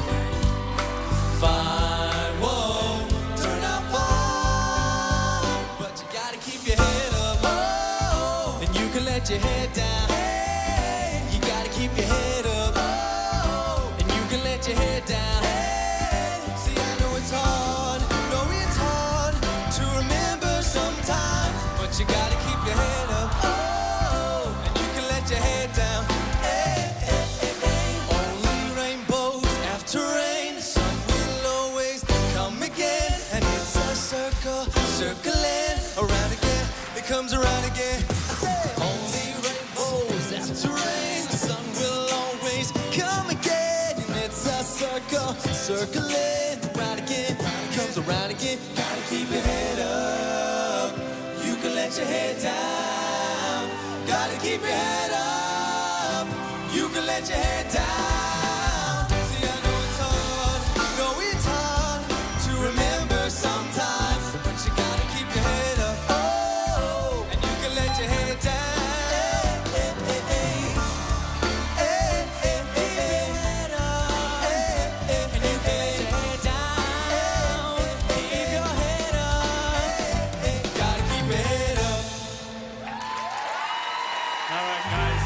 Fine, whoa, turn out fine. But you gotta keep your head up. Oh, and you can let your head down. Hey, you gotta keep your head up. Oh, and you can let your head down. Hey, see, I know it's hard. No, it's hard to remember sometimes. But you gotta keep your head up. Oh, and you can let your head down. Hey, hey, hey, hey. Only rainbows after rain. The sun will always come again. And it's a circle, circling around again. It comes around again. Only rainbows after rain. The sun will always come again. And it's a circle, circling around again. It comes around again. Gotta keep your head up. You can let your head down. Gotta keep your head up. You can let your head down. See, I know it's hard. No, it's hard to remember sometimes. But you gotta keep your head up. Oh, and you can let your head down. Hey, hey, hey, hey. Hey, hey, hey, head up. Hey, hey, and you can let your head down. Keep your head up. Hey, gotta keep your head up. All right, guys.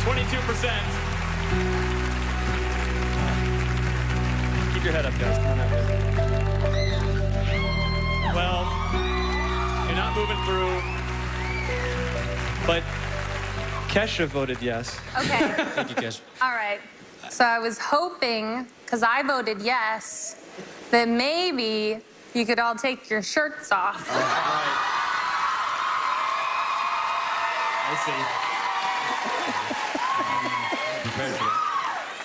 22%. Keep your head up, guys. Come on out, guys. Well, you're not moving through, but Kesha voted yes. Okay. Thank you, Kesha. All right. So I was hoping, because I voted yes, that maybe you could all take your shirts off. I see.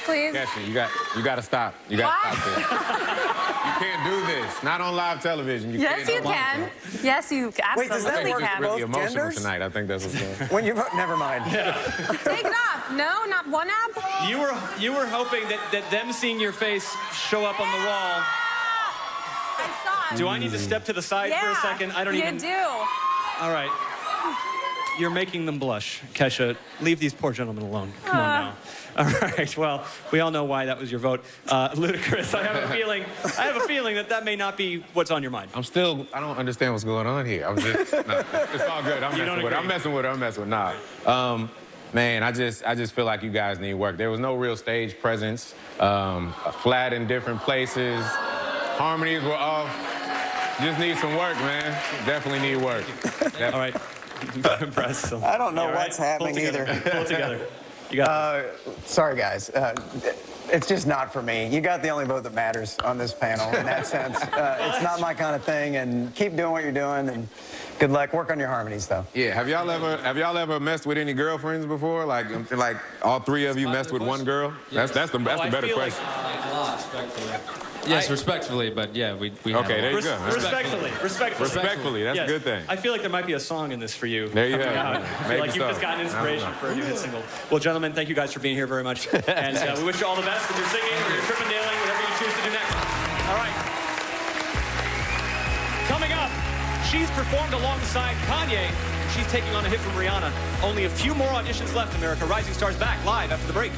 Please. Kesha, you got to stop. You got to stop this. You can't do this. Not on live television. Yes, you can. Yes, you Wait, does that absolutely work can. for Really both emotional genders? tonight. I think that's what's going on. When you vote, never mind. Take it off. No, not one app. You were hoping that them seeing your face show up on the wall. I saw it. Do I need to step to the side for a second? I don't even. You do. All right. You're making them blush. Kesha, leave these poor gentlemen alone. Come on now. All right, well, we all know why that was your vote. Ludacris, I have a feeling that may not be what's on your mind. I don't understand what's going on here. I'm just, no, it's all good. I'm messing with it. Nah. Man, I just feel like you guys need work. There was no real stage presence, flat in different places. Harmonies were off. Just need some work, man. Definitely need work. All right. Impressed. I don't know what's happening either. Pull it together. You got it. Sorry, guys. It's just not for me. You got the only vote that matters on this panel in that sense. It's not my kind of thing, and keep doing what you're doing, and good luck. Work on your harmonies, though. Yeah. Have y'all ever messed with any girlfriends before? Like all three of you messed with one girl? Yeah. That's the better question. Yes, respectfully, but yeah, we okay, there you go. Respectfully. That's yes. a good thing. I feel like there might be a song in this for you. There you go. I feel like you've so. just gotten inspiration for a new hit single. Well, gentlemen, thank you guys for being here very much. And we wish you all the best with your singing, or your trippendailing, whatever you choose to do next. All right. Coming up, she's performed alongside Kanye. She's taking on a hit from Rihanna. Only a few more auditions left, America. Rising Stars back live after the break.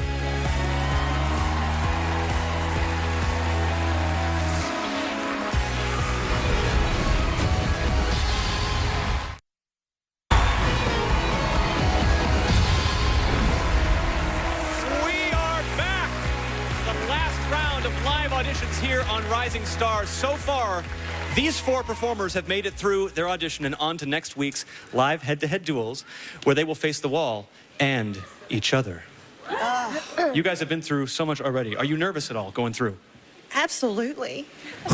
Auditions here on Rising Stars. So far, these four performers have made it through their audition and on to next week's live head-to-head duels, where they will face the wall and each other. You guys have been through so much already. Are you nervous at all going through? Absolutely.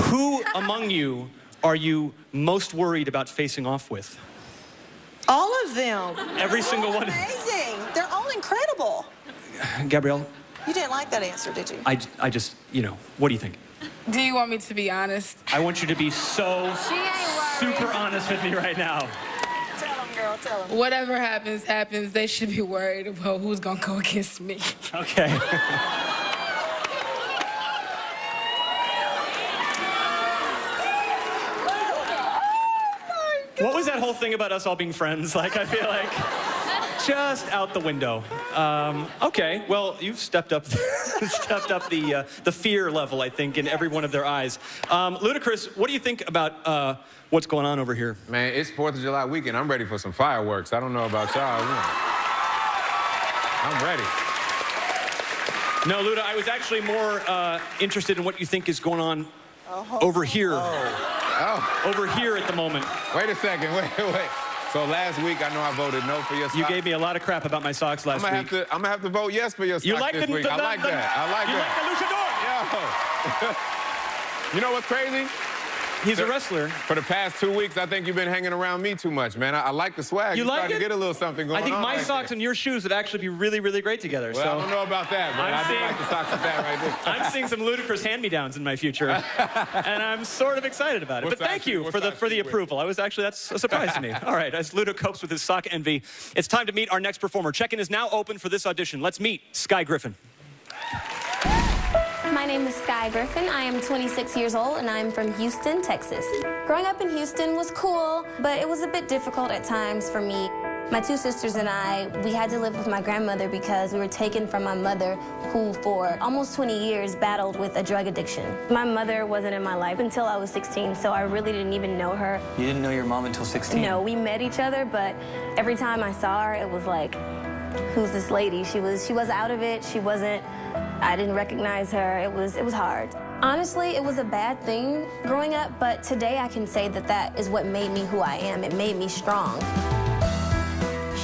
Who among you are you most worried about facing off with? All of them. Every single one. Amazing. They're all incredible. Gabrielle? You didn't like that answer, did you? I just, what do you think? Do you want me to be honest? I want you to be so super honest with me right now. Tell them, girl, tell them. Whatever happens, happens. They should be worried about who's gonna go against me. Okay. What was that whole thing about us all being friends? Like, I feel like just out the window. Okay, well, you've stepped up, the fear level, I think, in every one of their eyes. Ludacris, what do you think about what's going on over here? Man, it's 4th of July weekend. I'm ready for some fireworks. I don't know about y'all. I'm ready. No, Luda, I was actually more interested in what you think is going on over here. Over here at the moment. Wait a second, wait. So last week, I know I voted no for your socks. You gave me a lot of crap about my socks last week. I'm gonna have to vote yes for your socks this week. I like that. I like that. You like the luchador. Yo. You know what's crazy? He's a wrestler. For the past 2 weeks, I think you've been hanging around me too much, man. I like the swag. You like it? To get a little something going on. I think my right socks there. and your shoes would actually be really, really great together. Well, so I don't know about that, but I do like the socks with that right there. I'm seeing some Ludacris hand-me-downs in my future, and I'm sort of excited about it. But thank you for the approval. That's a surprise to me. All right, as Luda copes with his sock envy, it's time to meet our next performer. Check-in is now open for this audition. Let's meet Sky Griffin. My name is Sky Griffin. I am 26 years old, and I'm from Houston, Texas. Growing up in Houston was cool, but it was a bit difficult at times for me. My two sisters and I, we had to live with my grandmother because we were taken from my mother, who for almost 20 years battled with a drug addiction. My mother wasn't in my life until I was 16, so I really didn't even know her. You didn't know your mom until 16? No, we met each other, but every time I saw her, it was like, who's this lady? She was out of it. I didn't recognize her. It was hard. Honestly, it was a bad thing growing up, but today I can say that is what made me who I am. It made me strong.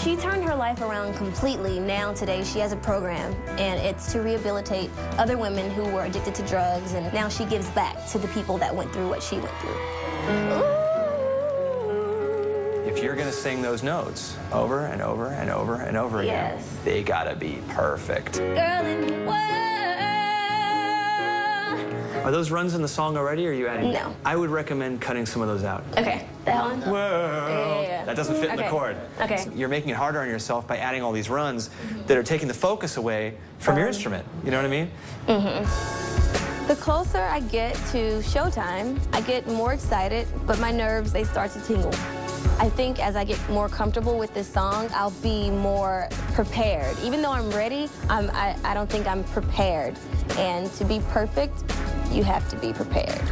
She turned her life around completely. Now, today, she has a program, and it's to rehabilitate other women who were addicted to drugs, and now she gives back to the people that went through what she went through. If you're gonna sing those notes over and over and over and over again, they gotta be perfect. Girl in the world. Are those runs in the song already, or are you adding? No. I would recommend cutting some of those out. Okay, that one? Whoa. Yeah. That doesn't fit in the chord. Okay. So you're making it harder on yourself by adding all these runs that are taking the focus away from your instrument. You know what I mean? Mm-hmm. The closer I get to showtime, I get more excited, but my nerves, they start to tingle. I think as I get more comfortable with this song, I'll be more prepared. Even though I'm ready, I don't think I'm prepared. And to be perfect, you have to be prepared.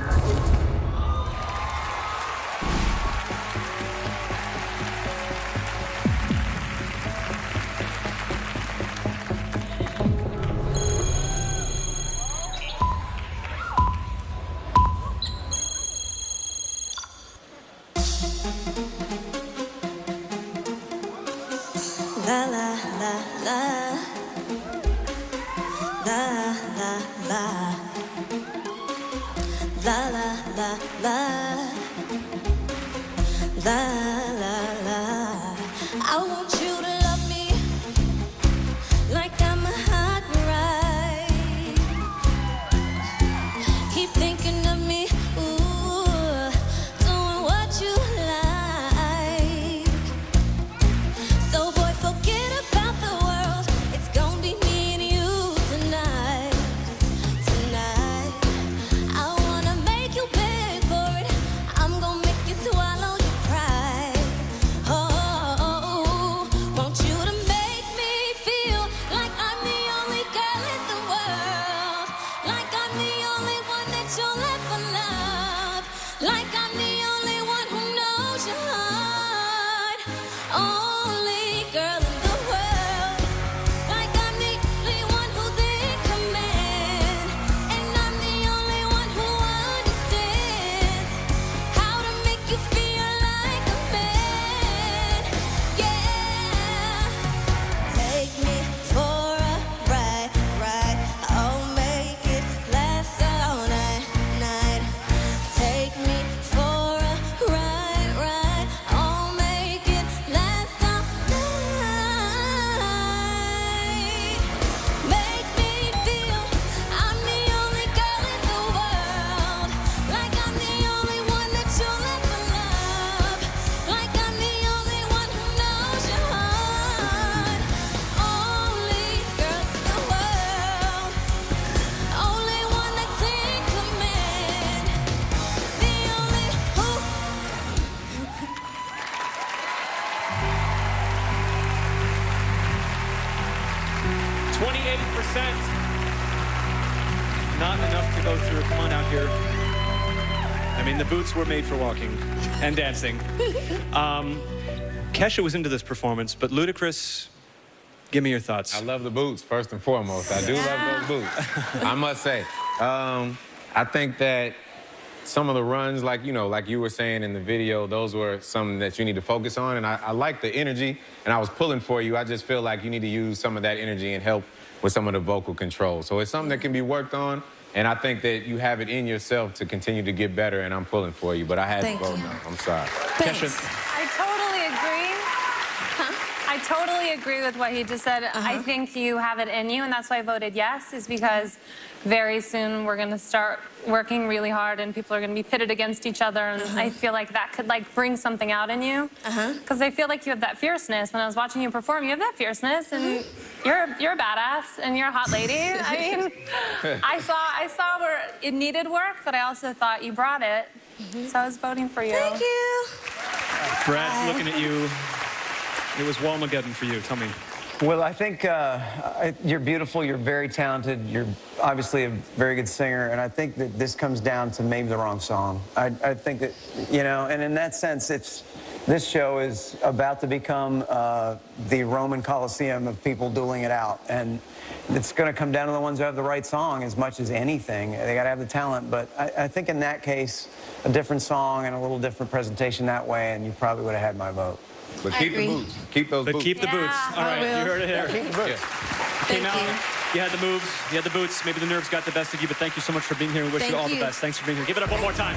La la la la. La la la. La la la la. La la la. I want you to love me like I'm a hot ride. Keep thinking of me, ooh, doing what you like. So boy, forget about the world. It's gonna be me and you tonight. Tonight, I wanna make you beg for it. I'm gonna make you swallow your pride. Oh, Not enough to go through. Come on out here. I mean, the boots were made for walking and dancing. Kesha was into this performance, but Ludacris, give me your thoughts. I love the boots, first and foremost. I do love those boots, I must say. I think that some of the runs, like you were saying in the video, those were something that you need to focus on. And I like the energy, and I was pulling for you. I just feel like you need to use some of that energy and help with some of the vocal control. So it's something that can be worked on, and I think that you have it in yourself to continue to get better, and I'm pulling for you. But I had to vote no. I'm sorry. Kesha. I totally agree. I totally agree with what he just said. I think you have it in you, and that's why I voted yes, is because very soon we're going to start working really hard and people are going to be pitted against each other, and I feel like that could bring something out in you. Because I feel like you have that fierceness. When I was watching you perform, you have that fierceness, and you're a badass and you're a hot lady. I mean, I saw where it needed work, but I also thought you brought it. So I was voting for you. Thank you. Brad's looking at you. It was Walmageddon for you. Tell me. Well, I think you're beautiful, you're very talented, you're obviously a very good singer, and I think that this comes down to maybe the wrong song. I think that, and in that sense, this show is about to become the Roman Colosseum of people dueling it out, and it's going to come down to the ones who have the right song as much as anything. They got to have the talent, but I think in that case, a different song and a little different presentation that way, and you probably would have had my vote. But keep the boots. Keep those boots. Keep the boots. All right, you heard it here. Keep the boots. Came out. You had the moves. You had the boots. Maybe the nerves got the best of you, but thank you so much for being here. We wish you all the best. Thanks for being here. Give it up one more time.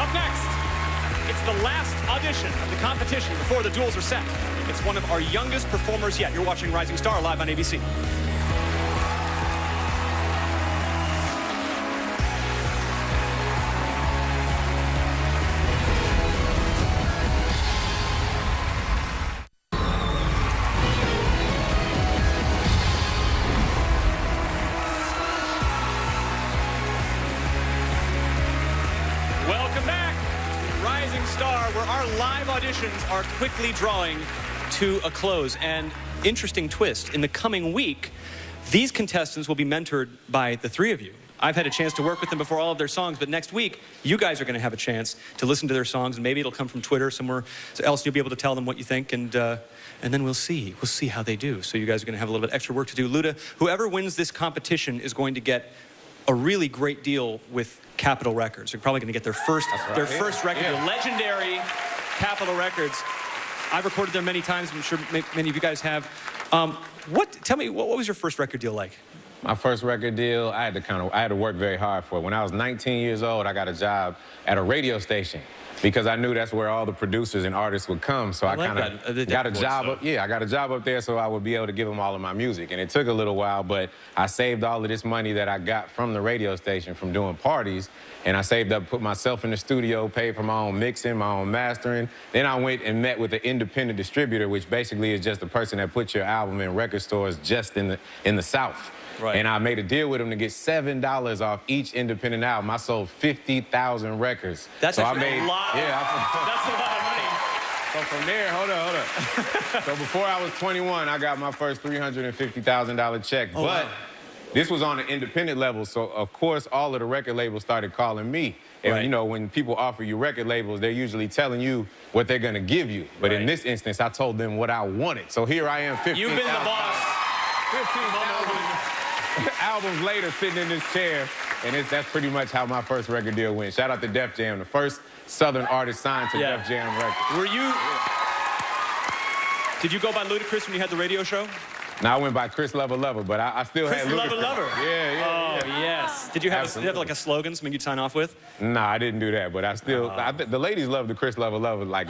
Up next, it's the last audition of the competition before the duels are set. It's one of our youngest performers yet. You're watching Rising Star live on ABC. Auditions are quickly drawing to a close, and interesting twist, in the coming week, these contestants will be mentored by the three of you. I've had a chance to work with them before all of their songs, but next week, you guys are going to have a chance to listen to their songs, and maybe it'll come from Twitter somewhere else. You'll be able to tell them what you think, and then we'll see how they do. So you guys are going to have a little bit extra work to do. Luda, whoever wins this competition is going to get a really great deal with Capitol Records. They're probably going to get their first record deal. Legendary Capitol Records. I've recorded there many times. I'm sure many of you guys have. Tell me, what was your first record deal like? My first record deal, I had to work very hard for it. When I was 19 years old, I got a job at a radio station because I knew that's where all the producers and artists would come. So I kind of got a job up. Yeah, I got a job up there so I would be able to give them all of my music. And it took a little while, but I saved all of this money that I got from the radio station from doing parties. And I saved up, put myself in the studio, paid for my own mixing, my own mastering. Then I went and met with an independent distributor, which basically is just the person that puts your album in record stores just in the South. Right. And I made a deal with them to get $7 off each independent album. I sold 50,000 records. That's so a lot. That's a lot of money. So from there, hold on. So before I was 21, I got my first $350,000 check. Oh, but wow. This was on an independent level, so of course all of the record labels started calling me. And when people offer you record labels, they're usually telling you what they're gonna give you. But in this instance, I told them what I wanted. So here I am, 15,000. You've been the boss. 15,000 albums later, sitting in this chair, and that's pretty much how my first record deal went. Shout out to Def Jam, the first Southern artist signed to Def Jam Records. Did you go by Ludacris when you had the radio show? No, I went by Chris Lover Lover, but I still had Ludacris. Chris Lover. Yeah. Yes. Did you have like a slogan, something you'd sign off with? No, I didn't do that, but I still, the ladies love the Chris Lover Lover like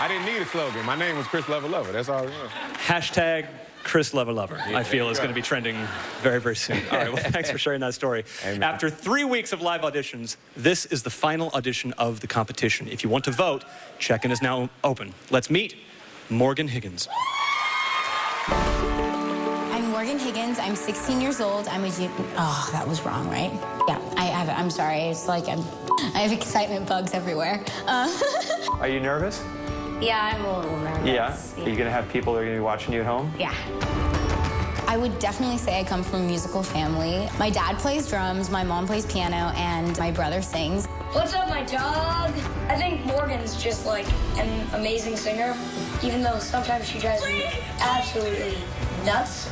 I didn't need a slogan. My name was Chris Lover Lover. That's all. Hashtag Chris Lover Lover, I feel, is going to be trending very, very soon. All right, well, thanks for sharing that story. Amen. After 3 weeks of live auditions, this is the final audition of the competition. If you want to vote, check-in is now open. Let's meet Morgan Higgins. I'm Morgan Higgins. I'm 16 years old. I'm a junior. Oh, that was wrong, right? Yeah, I'm sorry. It's like I have excitement bugs everywhere. Are you nervous? Yeah, I'm a little nervous. Yeah? Are you gonna have people that are gonna be watching you at home? Yeah. I would definitely say I come from a musical family. My dad plays drums, my mom plays piano, and my brother sings. What's up, my dog? I think Morgan's just like an amazing singer, even though sometimes she drives me absolutely nuts.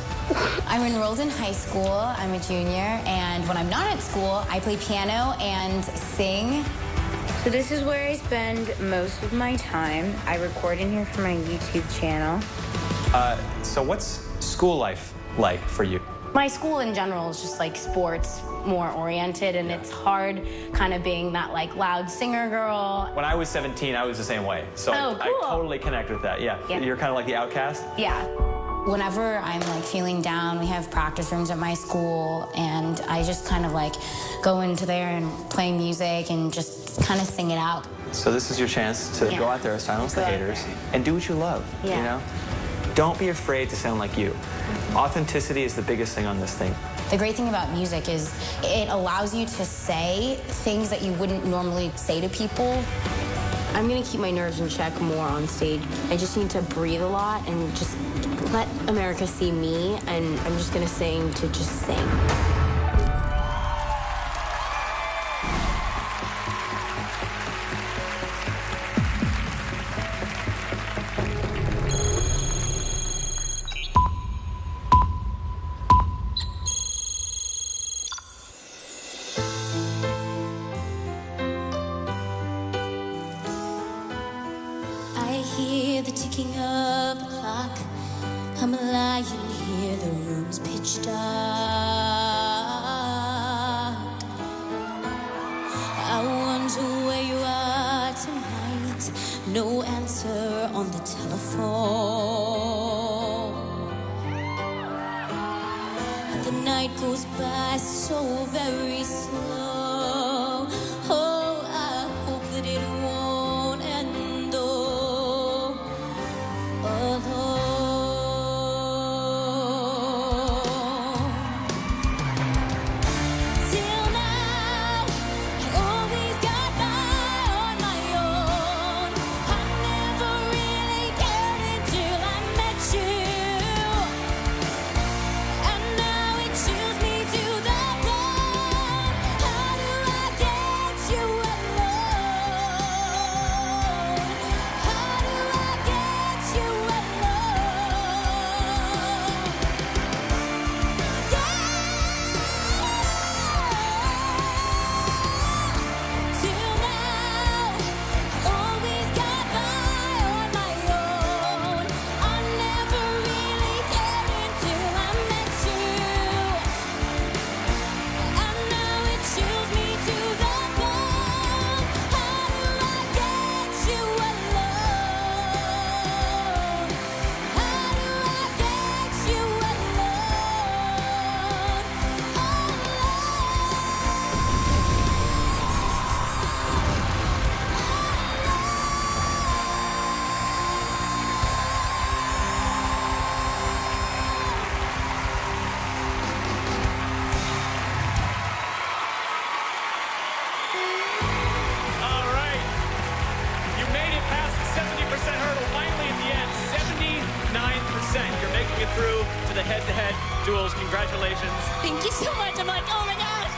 I'm enrolled in high school, I'm a junior, and when I'm not at school, I play piano and sing. So this is where I spend most of my time. I record in here for my YouTube channel. So what's school life like for you? My school in general is just like sports more oriented, and it's hard kind of being that like loud singer girl. When I was 17, I was the same way. So I totally connect with that. Yeah. You're kind of like the outcast? Yeah. Whenever I'm like feeling down, we have practice rooms at my school, and I just kind of like go into there and play music and just kind of sing it out. So this is your chance to go out there, silence the haters, and do what you love, you know? Don't be afraid to sound like you. Authenticity is the biggest thing on this thing. The great thing about music is it allows you to say things that you wouldn't normally say to people. I'm gonna keep my nerves in check more on stage. I just need to breathe a lot and just let America see me, and I'm just gonna sing to just sing. I hear the ticking of the clock. I'm lying here, the room's pitch dark. I wonder where you are tonight. No answer on the telephone. And the night goes by so very slow. Oh, I hope that it won't end though. Alone. You're making it through to the head-to-head duels. Congratulations. Thank you so much. I'm like, oh my gosh.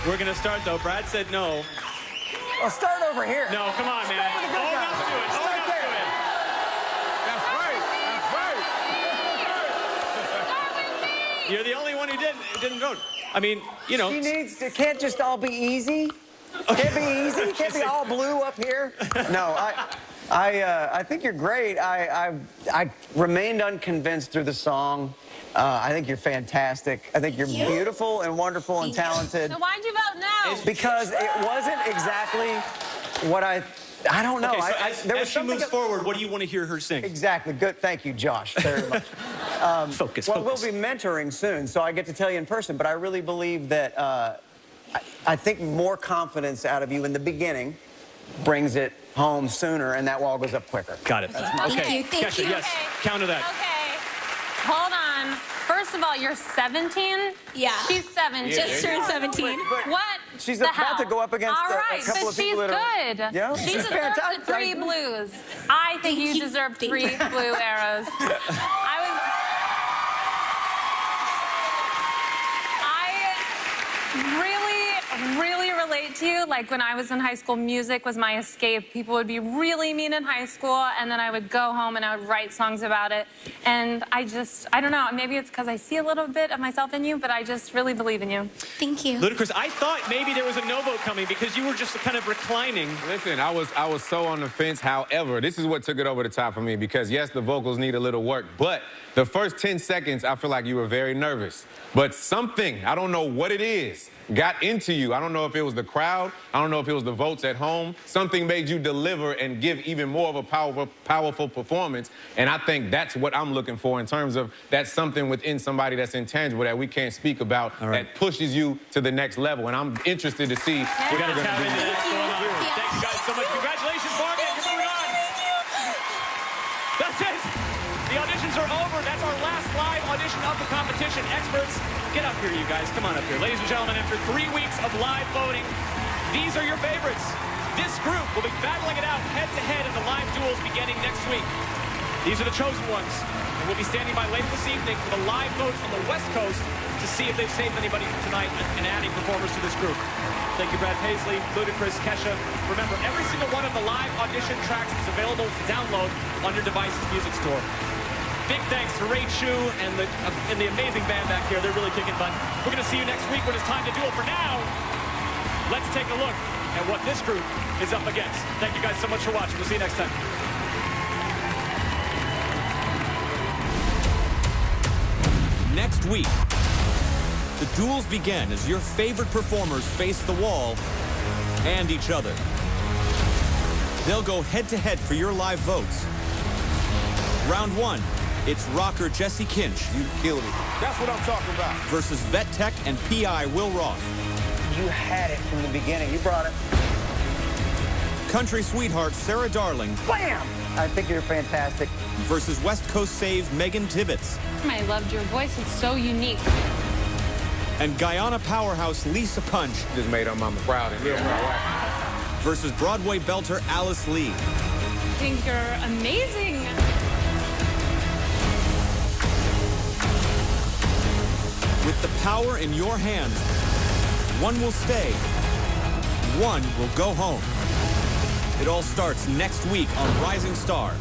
We're going to start, though. Brad said no. Well, start over here. No, come on, man. Start with the good Own guys. up to it. Own Start up there. to it. That's right. That's right. You're the only one who didn't vote. I mean, you know. It can't just all be easy. Can't be easy. It can't be all blue up here. No, I think you're great. I remained unconvinced through the song. I think you're fantastic. I think you're beautiful and wonderful and talented. So why'd you vote no? Because it wasn't exactly what I don't know. Okay, so there as was she something moves forward, what do you want to hear her sing? Exactly. Good. Thank you, Josh, very much. Focus. Well, we'll be mentoring soon, so I get to tell you in person. But I really believe that I think more confidence out of you in the beginning brings it home sooner, and that wall goes up quicker. Got it. Okay. Kesha, yes. Counter that. Okay. Hold on. First of all, you're 17? Yeah. She's 17. Just turned 17. What She's the about to go up against All right, a couple but of people that are... good. Yeah, She deserves the 3 blues. I think you deserve 3 blue arrows. I really relate to you. Like, when I was in high school, music was my escape. People would be really mean in high school, and then I would go home and I would write songs about it. And I don't know, maybe it's because I see a little bit of myself in you, but I just really believe in you. Thank you. Ludacris, I thought maybe there was a no vote coming because you were just kind of reclining. Listen, I was so on the fence. However, this is what took it over the top for me because, yes, the vocals need a little work, but the first 10 seconds, I feel like you were very nervous. But something, I don't know what it is, got into you. I don't know if it was the crowd. I don't know if it was the votes at home. Something made you deliver and give even more of a powerful performance. And I think that's what I'm looking for in terms of that's something within somebody that's intangible that we can't speak about that pushes you to the next level. And I'm interested to see what you're going to do. Thank you guys so much. Congratulations, Morgan. You're moving on. That's it. The auditions are over. That's our last live audition of the competition. Experts, get up here, you guys. Come on up here. Ladies and gentlemen, after 3 weeks of live voting, these are your favorites. This group will be battling it out head-to-head in the live duels beginning next week. These are the chosen ones. And we'll be standing by later this evening for the live votes on the West Coast to see if they've saved anybody from tonight and adding performers to this group. Thank you, Brad Paisley, Ludacris, Kesha. Remember, every single one of the live audition tracks is available to download on your device's music store. Big thanks to Ray Chu and the amazing band back here. They're really kicking butt. We're going to see you next week when it's time to duel. For now, let's take a look at what this group is up against. Thank you guys so much for watching. We'll see you next time. Next week, the duels begin as your favorite performers face the wall and each other. They'll go head-to-head for your live votes. Round 1, it's rocker Jesse Kinch. You killed me. That's what I'm talking about. Versus vet tech and PI Will Roth. You had it from the beginning. You brought it. Country sweetheart Sarah Darling. Bam! I think you're fantastic. Versus West Coast save Megan Tibbetts. I loved your voice. It's so unique. And Guyana powerhouse Lisa Punch. Just made our mama proud in here. Versus Broadway belter Alice Lee. I think you're amazing. With the power in your hands, one will stay, one will go home. It all starts next week on Rising Star.